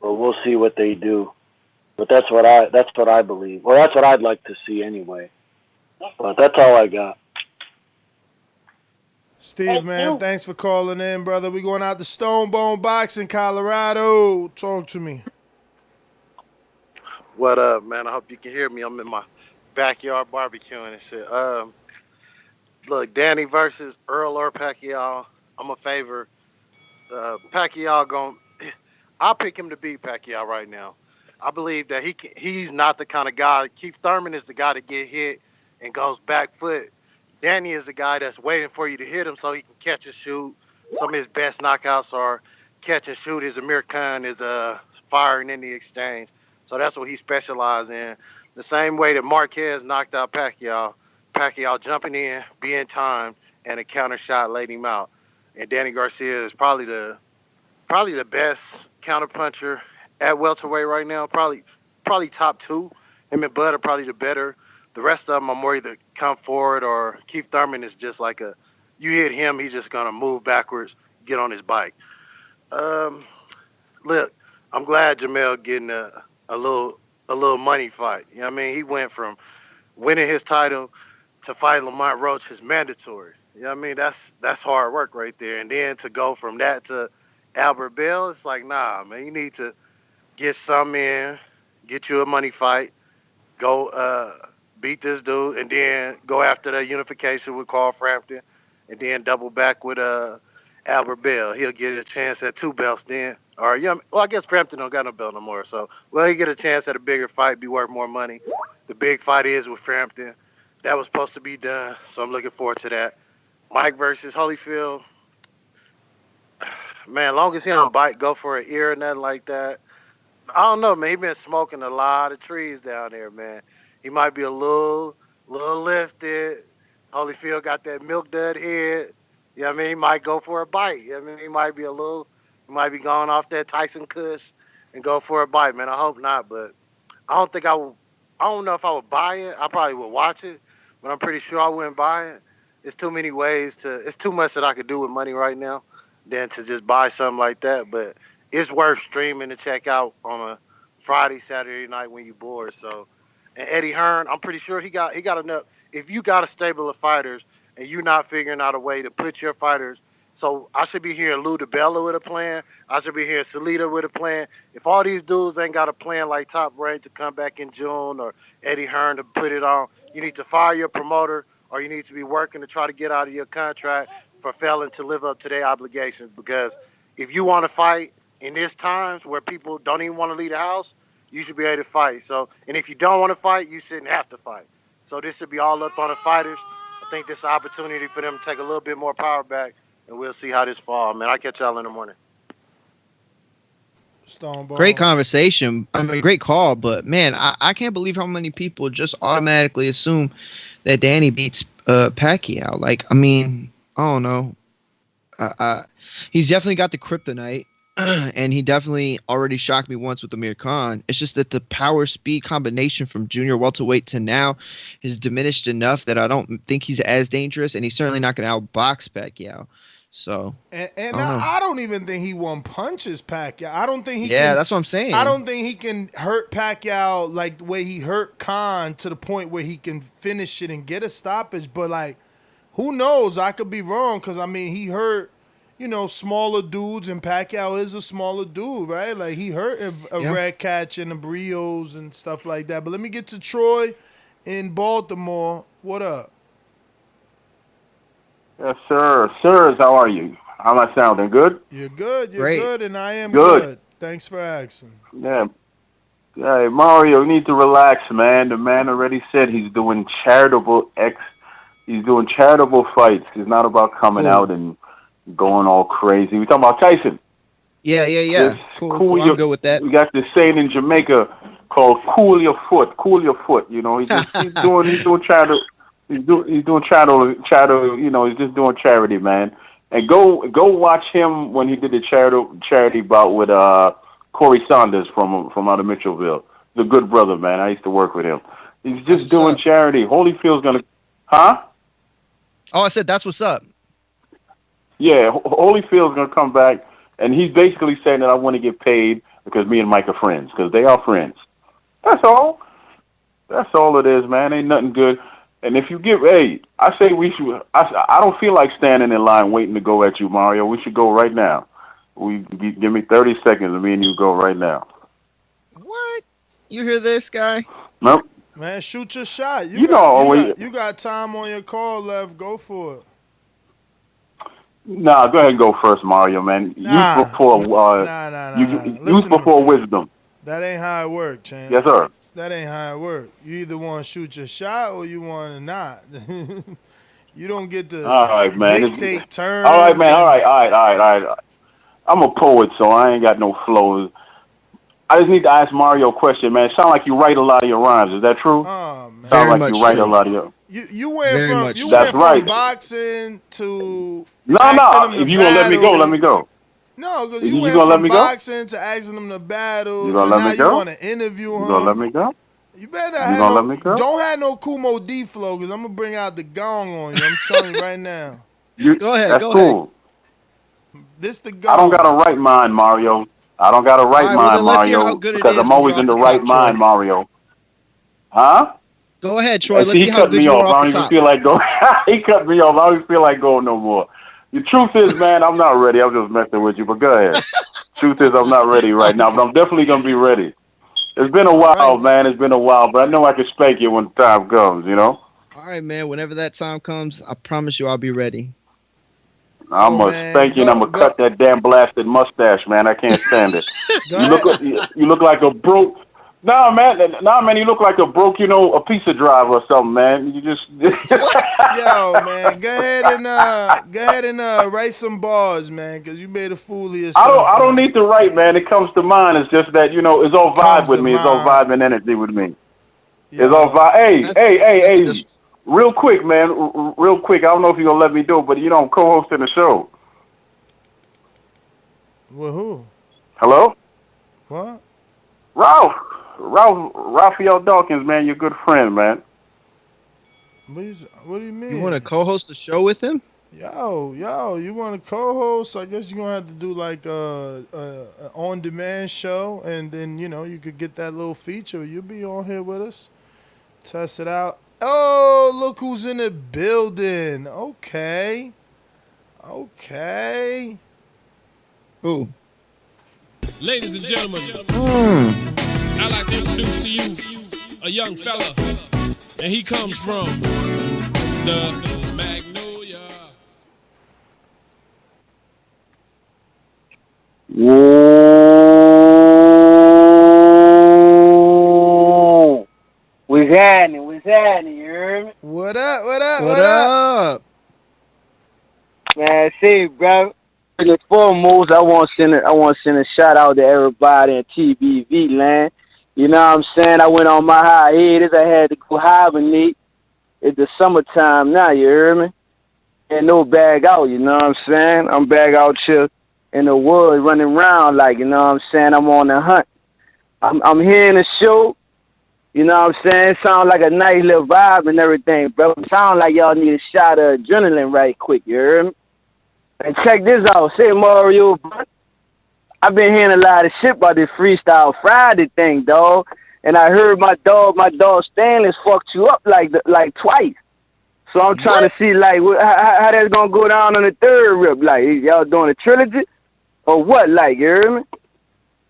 Speaker 19: but we'll see what they do. But that's what I believe. Well, that's what I'd like to see anyway. But that's all I got.
Speaker 6: Steve, man, thanks for calling in, brother. We going out to Stone Bone Boxing, Colorado. Talk to me.
Speaker 20: What up, man? I hope you can hear me. I'm in my backyard barbecuing and shit. Look, Danny versus Earl or Pacquiao. I'm a favor. Pacquiao going. I'll pick him to beat Pacquiao right now. I believe that he's not the kind of guy. Keith Thurman is the guy to get hit and goes back foot. Danny is the guy that's waiting for you to hit him so he can catch and shoot. Some of his best knockouts are catch and shoot. His Amir Khan is firing in the exchange. So that's what he specializes in. The same way that Marquez knocked out Pacquiao, Pacquiao jumping in, being timed, and a counter shot laid him out. And Danny Garcia is probably the best counterpuncher at welterweight right now. Probably top two. Him and Bud are probably the better. The rest of them are more either come forward or Keith Thurman is just like you hit him, he's just gonna move backwards, get on his bike. Look, I'm glad Jamel getting a little money fight. You know what I mean? He went from winning his title to fight Lamont Roach is mandatory. You know what I mean? That's hard work right there. And then to go from that to Albert Bell, it's like, nah, man, you need to get some in, get you a money fight, go beat this dude, and then go after that unification with Carl Frampton, and then double back with Albert Bell. He'll get a chance at 2 belts then. Or well, I guess Frampton don't got no belt no more. So, well, he get a chance at a bigger fight, be worth more money. The big fight is with Frampton. That was supposed to be done, so I'm looking forward to that. Mike versus Holyfield. Man, long as he don't go for an ear or nothing like that. I don't know, man. He been smoking a lot of trees down there, man. He might be a little lifted. Holyfield got that milk dud head. You know what I mean? He might go for a bite. You know what I mean? He might be going off that Tyson Kush and go for a bite, man. I hope not, but I don't know if I would buy it. I probably would watch it, but I'm pretty sure I wouldn't buy it. It's too many ways it's too much that I could do with money right now than to just buy something like that, but it's worth streaming to check out on a Friday, Saturday night when you're bored. So, and Eddie Hearn, I'm pretty sure he got enough. If you got a stable of fighters and you're not figuring out a way to put your fighters, so I should be hearing Lou DiBella with a plan. I should be hearing Salita with a plan. If all these dudes ain't got a plan like Top Rank to come back in June or Eddie Hearn to put it on, you need to fire your promoter or you need to be working to try to get out of your contract for failing to live up to their obligations. Because if you want to fight in these times where people don't even want to leave the house, you should be able to fight. So, and if you don't want to fight, you shouldn't have to fight. So this should be all up on the fighters. I think this is an opportunity for them to take a little bit more power back, and we'll see how this falls, man. I'll catch y'all in the morning.
Speaker 6: Stoneball.
Speaker 8: Great conversation. I mean, great call, but man, I can't believe how many people just automatically assume that Danny beats Pacquiao. Like, I mean, I don't know. He's definitely got the kryptonite, and he definitely already shocked me once with Amir Khan. It's just that the power speed combination from junior welterweight to now is diminished enough that I don't think he's as dangerous, and he's certainly not going to outbox Pacquiao. So,
Speaker 6: and I don't even think he one punches Pacquiao. I don't think he can.
Speaker 8: Yeah, that's what I'm saying.
Speaker 6: I don't think he can hurt Pacquiao like the way he hurt Khan to the point where he can finish it and get a stoppage. But like, who knows? I could be wrong because I mean he hurt, smaller dudes, and Pacquiao is a smaller dude, right? Like he hurt a Red Catch and the Brios and stuff like that. But let me get to Troy in Baltimore. What up?
Speaker 21: Yes, sir. Sirs, how are you? How am I sounding? Good?
Speaker 6: You're good. You're
Speaker 21: Great.
Speaker 6: good, and I am good. Thanks for asking.
Speaker 21: Yeah. Yeah, Mario, you need to relax, man. The man already said he's doing charitable fights. It's not about coming out and going all crazy. We talking about Tyson.
Speaker 8: Yeah. Cool. I'm good with that.
Speaker 21: We got this saying in Jamaica called "cool your foot." Cool your foot. He's doing charity. He's doing charity. He's just doing charity, man. And go watch him when he did the charity bout with Corey Saunders from out of Mitchellville. The good brother, man. I used to work with him. He's just doing charity. Holyfield's gonna, huh?
Speaker 8: Oh, I said that's what's up.
Speaker 21: Yeah, Holyfield's gonna come back, and he's basically saying that I want to get paid because me and Mike are friends, because they are friends. That's all. That's all it is, man. Ain't nothing good. And if you I say we should. I don't feel like standing in line waiting to go at you, Mario. We should go right now. Give me 30 seconds, and me and you go right now.
Speaker 8: What? You hear this guy?
Speaker 21: Nope.
Speaker 6: Man, shoot your shot.
Speaker 21: You know,
Speaker 6: You got time on your call left. Go for it.
Speaker 21: Nah, go ahead and go first, Mario, man. Youth before youth before wisdom.
Speaker 6: That ain't how it works, champ.
Speaker 21: Yes, sir.
Speaker 6: That ain't how it works. You either want to shoot your shot or you want to not. You don't get to
Speaker 21: All right, man.
Speaker 6: dictate terms.
Speaker 21: All right, man. All right. I'm a poet, so I ain't got no flows. I just need to ask Mario a question, man. Sound like you write a lot of your rhymes. Is that true?
Speaker 6: Oh, man.
Speaker 21: Sound like you write a lot of your.
Speaker 6: You went from boxing to
Speaker 21: No. If you gonna let me go, let me go.
Speaker 6: No, because
Speaker 21: you
Speaker 6: went
Speaker 21: gonna let
Speaker 6: from
Speaker 21: me
Speaker 6: boxing to asking them to battle
Speaker 21: You
Speaker 6: to
Speaker 21: gonna let
Speaker 6: now
Speaker 21: me go?
Speaker 6: you want to interview him.
Speaker 21: You gonna let me go?
Speaker 6: You better
Speaker 21: You gonna let me go?
Speaker 6: don't have no Kumo D flow because I'm gonna bring out the gong on you. I'm telling you right now.
Speaker 8: Go ahead.
Speaker 21: That's cool.
Speaker 6: This the gong.
Speaker 21: I don't got a right mind, Mario. I don't got a right mind, Mario, because I'm always in the right mind, Mario. Huh?
Speaker 8: Go ahead, Troy. Let's
Speaker 21: He
Speaker 8: see how
Speaker 21: cut
Speaker 8: good
Speaker 21: me
Speaker 8: you
Speaker 21: off.
Speaker 8: are
Speaker 21: I
Speaker 8: off
Speaker 21: don't
Speaker 8: the
Speaker 21: even
Speaker 8: top.
Speaker 21: feel like going. He cut me off. I don't even feel like going no more. The truth is, man, I'm not ready. I'm just messing with you, but go ahead. Truth is, I'm not ready right now, but I'm definitely gonna be ready. It's been a while, man. It's been a while, but I know I can spank you when the time comes. You know.
Speaker 8: All right, man. Whenever that time comes, I promise you I'll be ready.
Speaker 21: I'm gonna spank you and I'm gonna cut that damn blasted mustache, man. I can't stand it. You look like a broke. Nah, man. You look like a broke, a pizza driver or something, man. You just.
Speaker 6: Yo, man, go ahead and write some bars, man, because you made a fool of yourself.
Speaker 21: I don't need to write, man. It comes to mind. It's just that it's all vibe with me. It's all vibe and energy with me. It's all vibe. Hey. Real quick, man. Real quick. I don't know if you're gonna let me do it, but I'm co-hosting the show.
Speaker 6: With who?
Speaker 21: Hello?
Speaker 6: What?
Speaker 21: Raphael Dawkins, man. Your good friend, man.
Speaker 6: What do you mean?
Speaker 8: You want to co-host the show with him?
Speaker 6: Yo, you want to co-host? I guess you're going to have to do like a on-demand show, and then, you could get that little feature. You'll be on here with us. Test it out. Oh, look who's in the building. Okay.
Speaker 8: Who?
Speaker 1: Ladies and gentlemen, I'd like to introduce to you a young fella, and he comes from the Magnolia.
Speaker 22: Whoa. What's happening, you heard me?
Speaker 6: What up?
Speaker 22: Man, see, bro. First and foremost, I want to send a shout out to everybody in TBV land. You know what I'm saying? I went on my hiatus. I had to go hibernate. It's the summertime now, you hear me? And no bag out, you know what I'm saying? I'm back out here in the woods running around like, you know what I'm saying? I'm on the hunt. I'm hearing the show. You know what I'm saying? It sounds like a nice little vibe and everything, bro. It sounds like y'all need a shot of adrenaline right quick, you hear me? And check this out. Say, Mario, I've been hearing a lot of shit about this Freestyle Friday thing, dog. And I heard my dog Stanley fucked you up like twice. So I'm trying to see like how that's gonna go down on the third rip. Like y'all doing a trilogy or what? Like you hear me?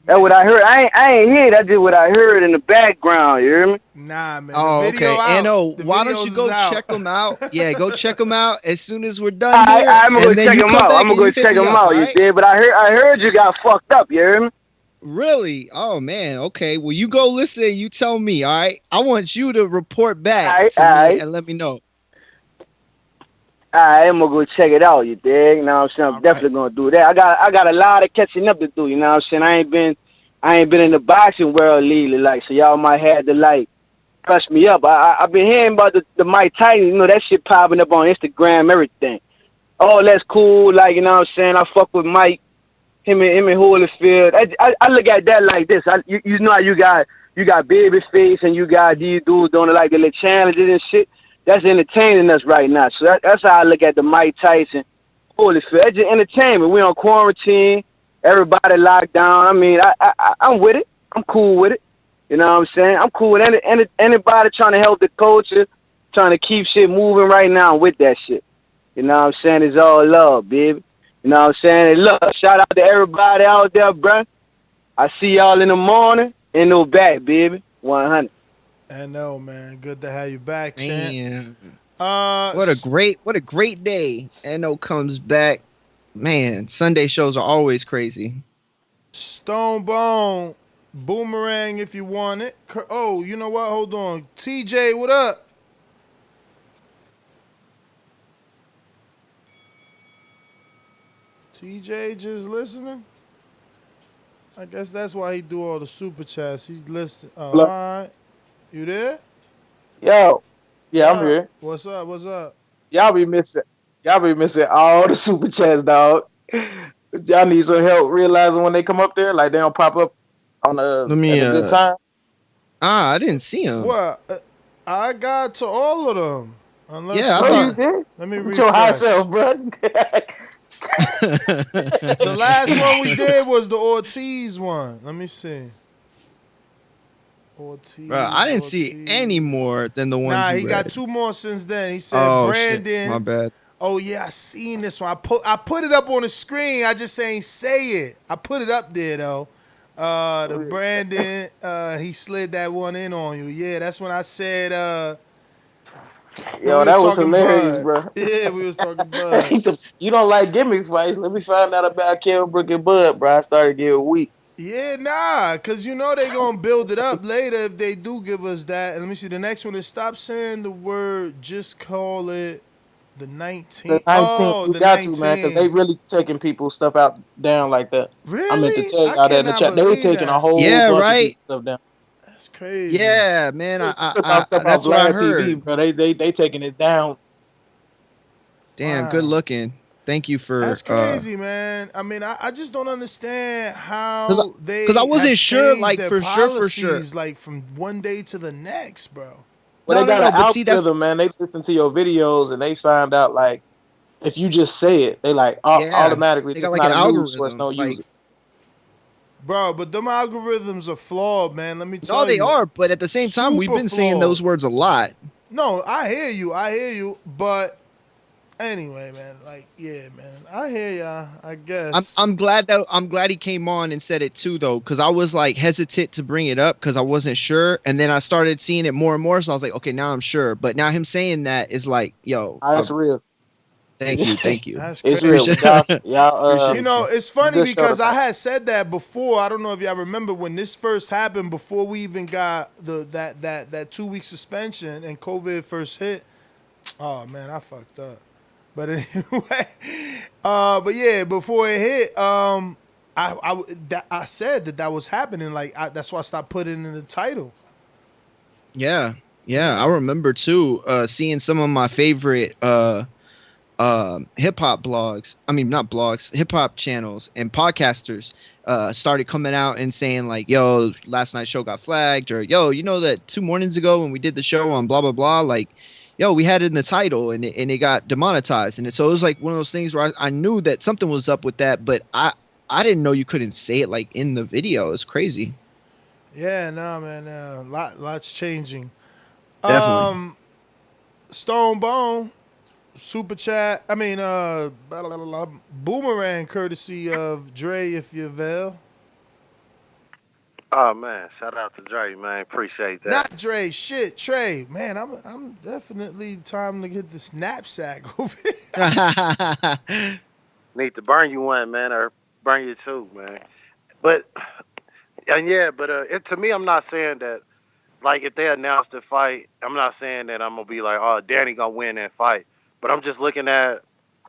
Speaker 22: That's what I heard. I ain't hear. That's just what I heard in the background. You hear me?
Speaker 6: Nah, man.
Speaker 8: Oh, okay. Anno, why don't you go check them out? Yeah, go check them out as soon as we're done here.
Speaker 22: I'm gonna go check them out. I'm gonna go check them out. You did, but I heard you got fucked up. You hear me?
Speaker 8: Really? Oh man. Okay. Well, you go listen and you tell me. All right. I want you to report back to me and let me know.
Speaker 22: I'm gonna go check it out. You dig? You know what I'm saying? I'm definitely gonna do that. I got a lot of catching up to do. You know what I'm saying? I ain't been in the boxing world lately. Like, so y'all might have to like brush me up. I've been hearing about the Mike Tyson. You know that shit popping up on Instagram, everything. Oh, that's cool. Like, you know what I'm saying? I fuck with Mike. Him and Holyfield. I look at that like this. You know how you got Babyface and you got these dudes doing like the little challenges and shit. That's entertaining us right now. So that's how I look at the Mike Tyson, Holyfield. That's just entertainment. We on quarantine. Everybody locked down. I mean, I'm with it. I'm cool with it. You know what I'm saying? I'm cool with anybody trying to help the culture, trying to keep shit moving right now with that shit. You know what I'm saying? It's all love, baby. You know what I'm saying? And look, shout out to everybody out there, bruh. I see y'all in the morning. Ain't no back, baby. 100.
Speaker 6: I know, man. Good to have you back, champ.
Speaker 8: Man,
Speaker 6: Uh,
Speaker 8: what a great day. NO comes back. Man, Sunday shows are always crazy.
Speaker 6: Stone Bone, Boomerang if you want it. Oh, you know what? Hold on. TJ, what up? TJ just listening? I guess that's why he do all the super chats. He listen. Oh, all
Speaker 2: Hello?
Speaker 6: right. You there?
Speaker 2: Yo, yeah, I'm
Speaker 6: Uh,
Speaker 2: here.
Speaker 6: what's up? What's up?
Speaker 2: Y'all be missing all the super chats, dog. Y'all need some help realizing when they come up there, like they don't pop up on
Speaker 8: Let me
Speaker 2: at a good time.
Speaker 8: I didn't see him.
Speaker 6: What? I got to all of them. Unless
Speaker 8: Yeah, I
Speaker 2: No, you
Speaker 8: thought
Speaker 2: did.
Speaker 6: Let me
Speaker 2: With your high
Speaker 6: refresh.
Speaker 2: self, bro.
Speaker 6: The last one we did was the Ortiz one. Let me see. Ortiz.
Speaker 8: Bro, I didn't see any more than the ones
Speaker 6: Nah,
Speaker 8: you
Speaker 6: he
Speaker 8: read.
Speaker 6: got 2 more since then. He said
Speaker 8: Oh
Speaker 6: Brandon.
Speaker 8: shit, my bad.
Speaker 6: Oh yeah, I seen this one. I put it up on the screen. I just ain't say it. I put it up there though. The Brandon, he slid that one in on you. Yeah, that's when I said when
Speaker 2: Yo,
Speaker 6: we
Speaker 2: that
Speaker 6: was
Speaker 2: was
Speaker 6: talking
Speaker 2: hilarious,
Speaker 6: Bud.
Speaker 2: bro.
Speaker 6: Yeah, we was talking Bud.
Speaker 2: You don't like gimmick fights. Let me find out about Kell Brook and Bud, bro. I started getting weak.
Speaker 6: Yeah, nah, cause you know they gonna build it up later if they do give us that. And let me see, the next one is stop saying the word, just call it the 19th.
Speaker 2: The 19th,
Speaker 6: Oh,
Speaker 2: you
Speaker 6: the
Speaker 2: got to, man, because they
Speaker 6: 19th.
Speaker 2: really taking people's stuff out down like that. I meant to
Speaker 6: Really?
Speaker 2: tell
Speaker 6: I
Speaker 2: y'all that in the
Speaker 6: cannot
Speaker 2: chat. They were
Speaker 6: believe
Speaker 2: taking a
Speaker 6: that.
Speaker 2: whole
Speaker 8: Yeah,
Speaker 2: bunch of
Speaker 8: right.
Speaker 2: people's stuff down.
Speaker 6: That's crazy.
Speaker 8: Yeah, man.
Speaker 2: They took our stuff off
Speaker 8: That's what I
Speaker 2: Vlad TV,
Speaker 8: heard.
Speaker 2: bro. They taking it down.
Speaker 8: Damn, good looking. Thank you for
Speaker 6: That's crazy, man. I mean, I just don't understand
Speaker 8: cause,
Speaker 6: how
Speaker 8: cause I
Speaker 6: they have
Speaker 8: wasn't sure,
Speaker 6: changed
Speaker 8: like
Speaker 6: their
Speaker 8: for sure.
Speaker 6: policies like from one day to the next, bro.
Speaker 2: Well, they got
Speaker 8: No.
Speaker 2: an
Speaker 8: But see, that's
Speaker 2: algorithm, man. They listen to your videos and they found out like if you just say it, they like
Speaker 8: yeah.
Speaker 2: automatically.
Speaker 8: They got
Speaker 2: It's
Speaker 8: like
Speaker 2: not
Speaker 8: an
Speaker 2: a news source.
Speaker 8: algorithm.
Speaker 2: Don't use
Speaker 8: Like
Speaker 2: it.
Speaker 6: Bro, but them algorithms are flawed, man. Let me
Speaker 8: no,
Speaker 6: tell
Speaker 8: they
Speaker 6: you.
Speaker 8: are. But at the same time, we've
Speaker 6: Super
Speaker 8: been saying
Speaker 6: flawed.
Speaker 8: those words a lot.
Speaker 6: No, I hear you. But anyway, man, like, yeah, man. I hear y'all, I guess.
Speaker 8: I'm glad he came on and said it too though, because I was like hesitant to bring it up because I wasn't sure, and then I started seeing it more and more, so I was like, okay, now I'm sure. But now him saying that is like, yo,
Speaker 2: That's real.
Speaker 8: thank you.
Speaker 6: That's
Speaker 2: It's
Speaker 6: crazy.
Speaker 2: real. Y'all,
Speaker 6: You know, it's funny
Speaker 2: good show
Speaker 6: because I
Speaker 2: tonight.
Speaker 6: had said that before. I don't know if y'all remember when this first happened, before we even got that 2-week suspension and COVID first hit. Oh man, I fucked up. But anyway, but yeah, before it hit, I said that was happening. Like that's why I stopped putting it in the title.
Speaker 8: Yeah, I remember too, seeing some of my favorite hip hop blogs. I mean, not blogs, hip hop channels and podcasters started coming out and saying like, "Yo, last night's show got flagged," or "Yo, you know that 2 mornings ago when we did the show on blah blah blah, like, yo, we had it in the title and it got demonetized." And so it was like one of those things where I knew that something was up with that, but I didn't know you couldn't say it like in the video. It's crazy.
Speaker 6: Yeah, no, man, lots changing.
Speaker 8: Definitely.
Speaker 6: Stone Bone. Super chat. I mean, boomerang courtesy of Dre, if you avail.
Speaker 20: Oh man, shout out to Dre, man. Appreciate that.
Speaker 6: Not Dre, shit, Trey. Man, I'm definitely time to get this knapsack over here.
Speaker 20: Need to burn you one, man, or burn you two, man. But to me, I'm not saying that. Like if they announce the fight, I'm not saying that I'm gonna be like, oh, Danny gonna win that fight. But I'm just looking at,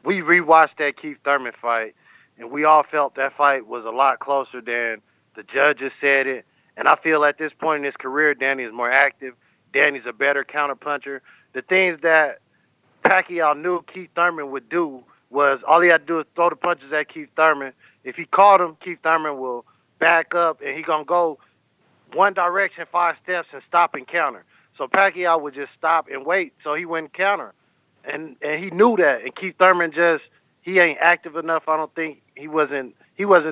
Speaker 20: we rewatched that Keith Thurman fight, and we all felt that fight was a lot closer than the judges said it. And I feel at this point in his career, Danny is more active. Danny's a better counterpuncher. The things that Pacquiao knew Keith Thurman would do was all he had to do is throw the punches at Keith Thurman. If he caught him, Keith Thurman will back up, and he gonna go one direction, 5 steps, and stop and counter. So Pacquiao would just stop and wait, so he wouldn't counter. And he knew that. And Keith Thurman he ain't active enough. I don't think he wasn't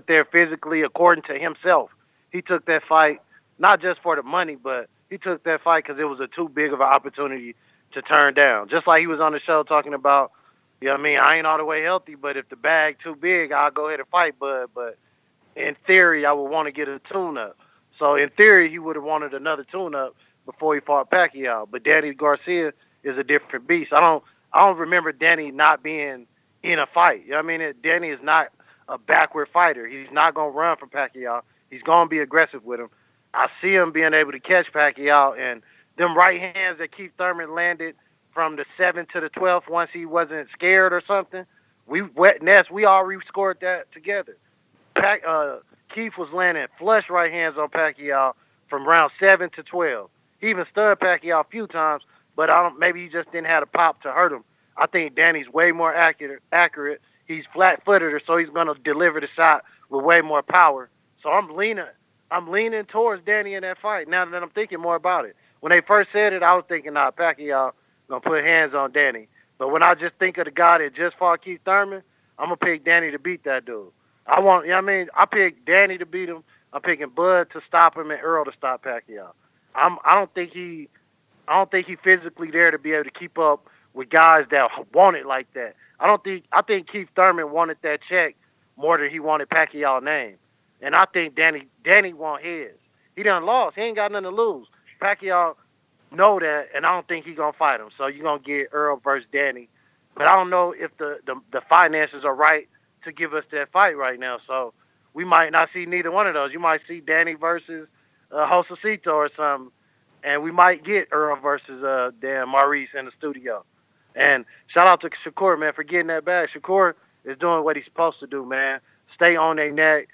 Speaker 20: there physically according to himself. He took that fight not just for the money, but he took that fight because it was a too big of an opportunity to turn down. Just like he was on the show talking about, you know what I mean, I ain't all the way healthy, but if the bag too big, I'll go ahead and fight, but in theory, I would want to get a tune-up. So in theory, he would have wanted another tune-up before he fought Pacquiao. But Danny Garcia is a different beast. I don't remember Danny not being in a fight. You know what I mean? Danny is not a backward fighter. He's not gonna run from Pacquiao. He's gonna be aggressive with him. I see him being able to catch Pacquiao, and them right hands that Keith Thurman landed from the 7th to the 12th once he wasn't scared or something. We all rescored that together. Keith was landing flush right hands on Pacquiao from round 7 to 12. He even stunned Pacquiao a few times, but maybe he just didn't have a pop to hurt him. I think Danny's way more accurate. He's flat-footed, so he's gonna deliver the shot with way more power. So I'm leaning towards Danny in that fight. Now that I'm thinking more about it, when they first said it, I was thinking, Pacquiao gonna put hands on Danny. But when I just think of the guy that just fought Keith Thurman, I'm gonna pick Danny to beat that dude. I pick Danny to beat him. I'm picking Bud to stop him and Earl to stop Pacquiao. I don't think he physically there to be able to keep up with guys that want it like that. I think Keith Thurman wanted that check more than he wanted Pacquiao's name. And I think Danny want his. He done lost. He ain't got nothing to lose. Pacquiao know that, and I don't think he gonna fight him. So you're gonna get Earl versus Danny. But I don't know if the finances are right to give us that fight right now. So we might not see neither one of those. You might see Danny versus Josecito or something. And we might get Earl versus Maurice in the studio. And shout out to Shakur, man, for getting that bag. Shakur is doing what he's supposed to do, man. Stay on their neck.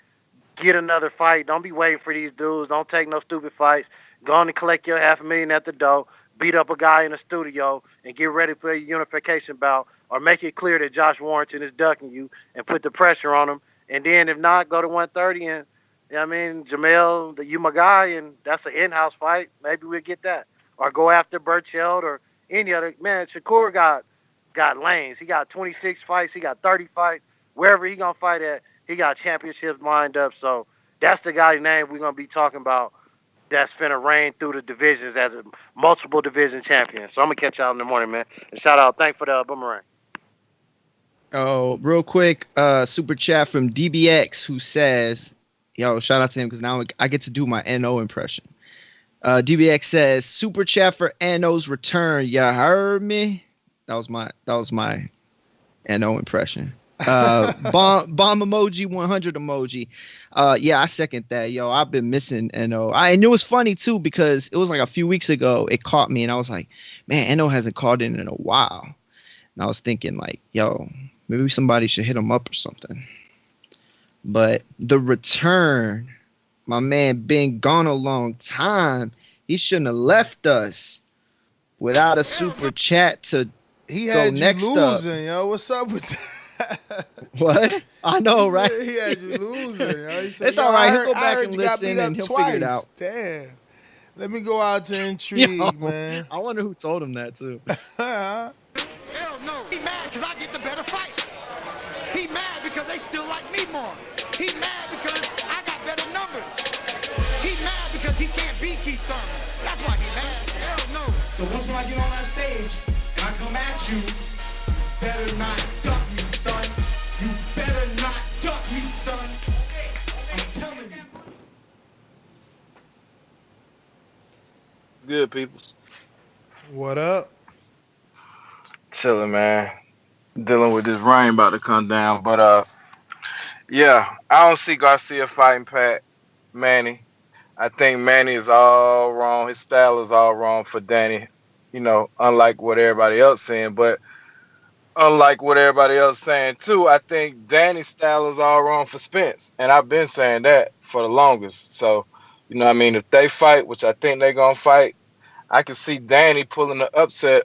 Speaker 20: Get another fight. Don't be waiting for these dudes. Don't take no stupid fights. Go on and collect your $500,000 at the door. Beat up a guy in the studio and get ready for your unification bout. Or make it clear that Josh Warrington is ducking you and put the pressure on him. And then if not, go to 130 and, Jamel, you my guy, and that's an in-house fight. Maybe we'll get that. Or go after Burcheld or any other. Man, Shakur got lanes. He got 26 fights. He got 30 fights. Wherever he going to fight at, he got championships lined up. So that's the guy's name we're going to be talking about that's finna reign through the divisions as a multiple division champion. So I'm going to catch y'all in the morning, man. And shout out. Thanks for the boomerang.
Speaker 8: Oh, real quick, super chat from DBX who says, shout out to him because now I get to do my NO impression. DBX says, super chat for NO's return. You heard me? That was my NO impression. Bomb emoji, 100 emoji. I second that. I've been missing NO. And it was funny too because it was like a few weeks ago it caught me and I was like, man, NO hasn't called in a while. And I was thinking like, maybe somebody should hit him up or something. But the return, my man been gone a long time. He shouldn't have left us without a super chat to
Speaker 6: he
Speaker 8: go
Speaker 6: had
Speaker 8: next
Speaker 6: you
Speaker 8: up.
Speaker 6: losing, yo. What's up with that?
Speaker 8: What? I know, right?
Speaker 6: He had you losing. Yo. He said,
Speaker 8: It's all right. He'll go
Speaker 6: I
Speaker 8: back
Speaker 6: heard
Speaker 8: and
Speaker 6: you got
Speaker 8: listen
Speaker 6: beat up
Speaker 8: and he'll
Speaker 6: twice.
Speaker 8: figure it out.
Speaker 6: Damn. Let me go out to intrigue, man.
Speaker 8: I wonder who told him that too.
Speaker 3: Hell no. He mad because I get the better fights. He mad because they still like me more. He mad because I got better numbers. He mad because he can't beat Keith Thurman. That's why he mad. Hell no. So once when I get on that stage and I come at you, better not duck me, son. You better not duck me, son. I'm telling you.
Speaker 2: Good people.
Speaker 6: What up?
Speaker 2: Chilling, man. Dealing with this rain about to come down. But I don't see Garcia fighting Manny. I think Manny is all wrong. His style is all wrong for Danny. Unlike what everybody else saying. But unlike what everybody else saying too, I think Danny's style is all wrong for Spence. And I've been saying that for the longest. So, if they fight, which I think they're going to fight, I can see Danny pulling the upset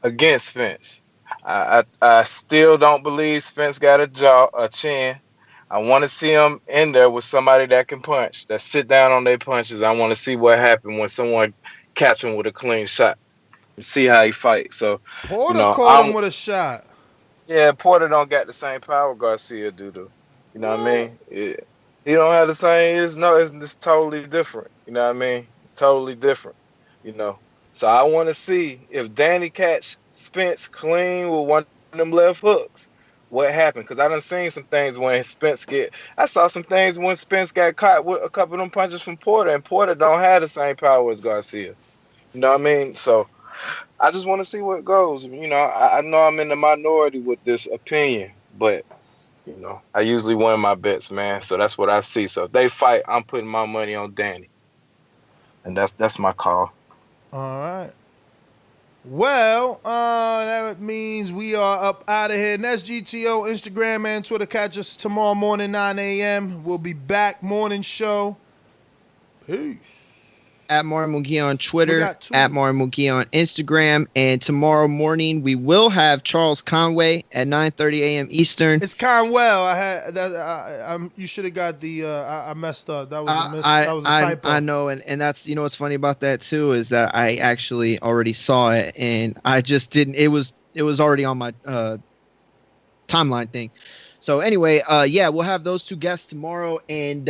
Speaker 2: against Spence. I still don't believe Spence got a chin. I want to see him in there with somebody that can punch, that sit down on their punches. I want to see what happens when someone catch him with a clean shot. See how he fights. So
Speaker 6: Porter caught him with a shot.
Speaker 2: Yeah, Porter don't got the same power Garcia do though. You know what I mean? He don't have the same. It's totally different. You know what I mean? Totally different. So I want to see if Danny catch Spence clean with one of them left hooks. what happened. Because I done seen some things when Spence I saw some things when Spence got caught with a couple of them punches from Porter, and Porter don't have the same power as Garcia. You know what I mean? So I just want to see what goes. You know, I know I'm in the minority with this opinion, but you know, I usually win my bets, man. So that's what I see. So if they fight, I'm putting my money on Danny, and that's my call.
Speaker 6: All right. Well, that means we are up out of here. And that's GTO, Instagram and Twitter. Catch us tomorrow morning, 9 a.m. We'll be back. Morning show. Peace.
Speaker 8: At Martin McGee on Twitter, at Martin McGee on Instagram, and tomorrow morning we will have Charles Conway at 9:30 a.m. Eastern.
Speaker 6: It's Conwell. I had that. You should have got the. I messed up. That was that was a typo.
Speaker 8: I know, and that's what's funny about that too is that I actually already saw it, and I just didn't. It was already on my timeline thing. So anyway, yeah, we'll have those two guests tomorrow, and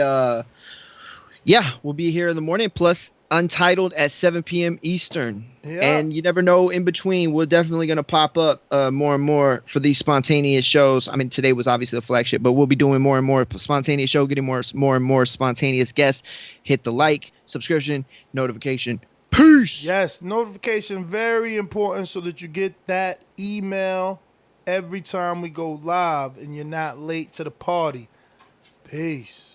Speaker 8: yeah, we'll be here in the morning. Plus, Untitled at 7 p.m. Eastern. Yeah. And you never know in between. We're definitely going to pop up more and more for these spontaneous shows. I mean, today was obviously the flagship, but we'll be doing more and more spontaneous show, getting more and more spontaneous guests. Hit the like, subscription, notification. Peace.
Speaker 6: Yes, notification, very important so that you get that email every time we go live and you're not late to the party. Peace.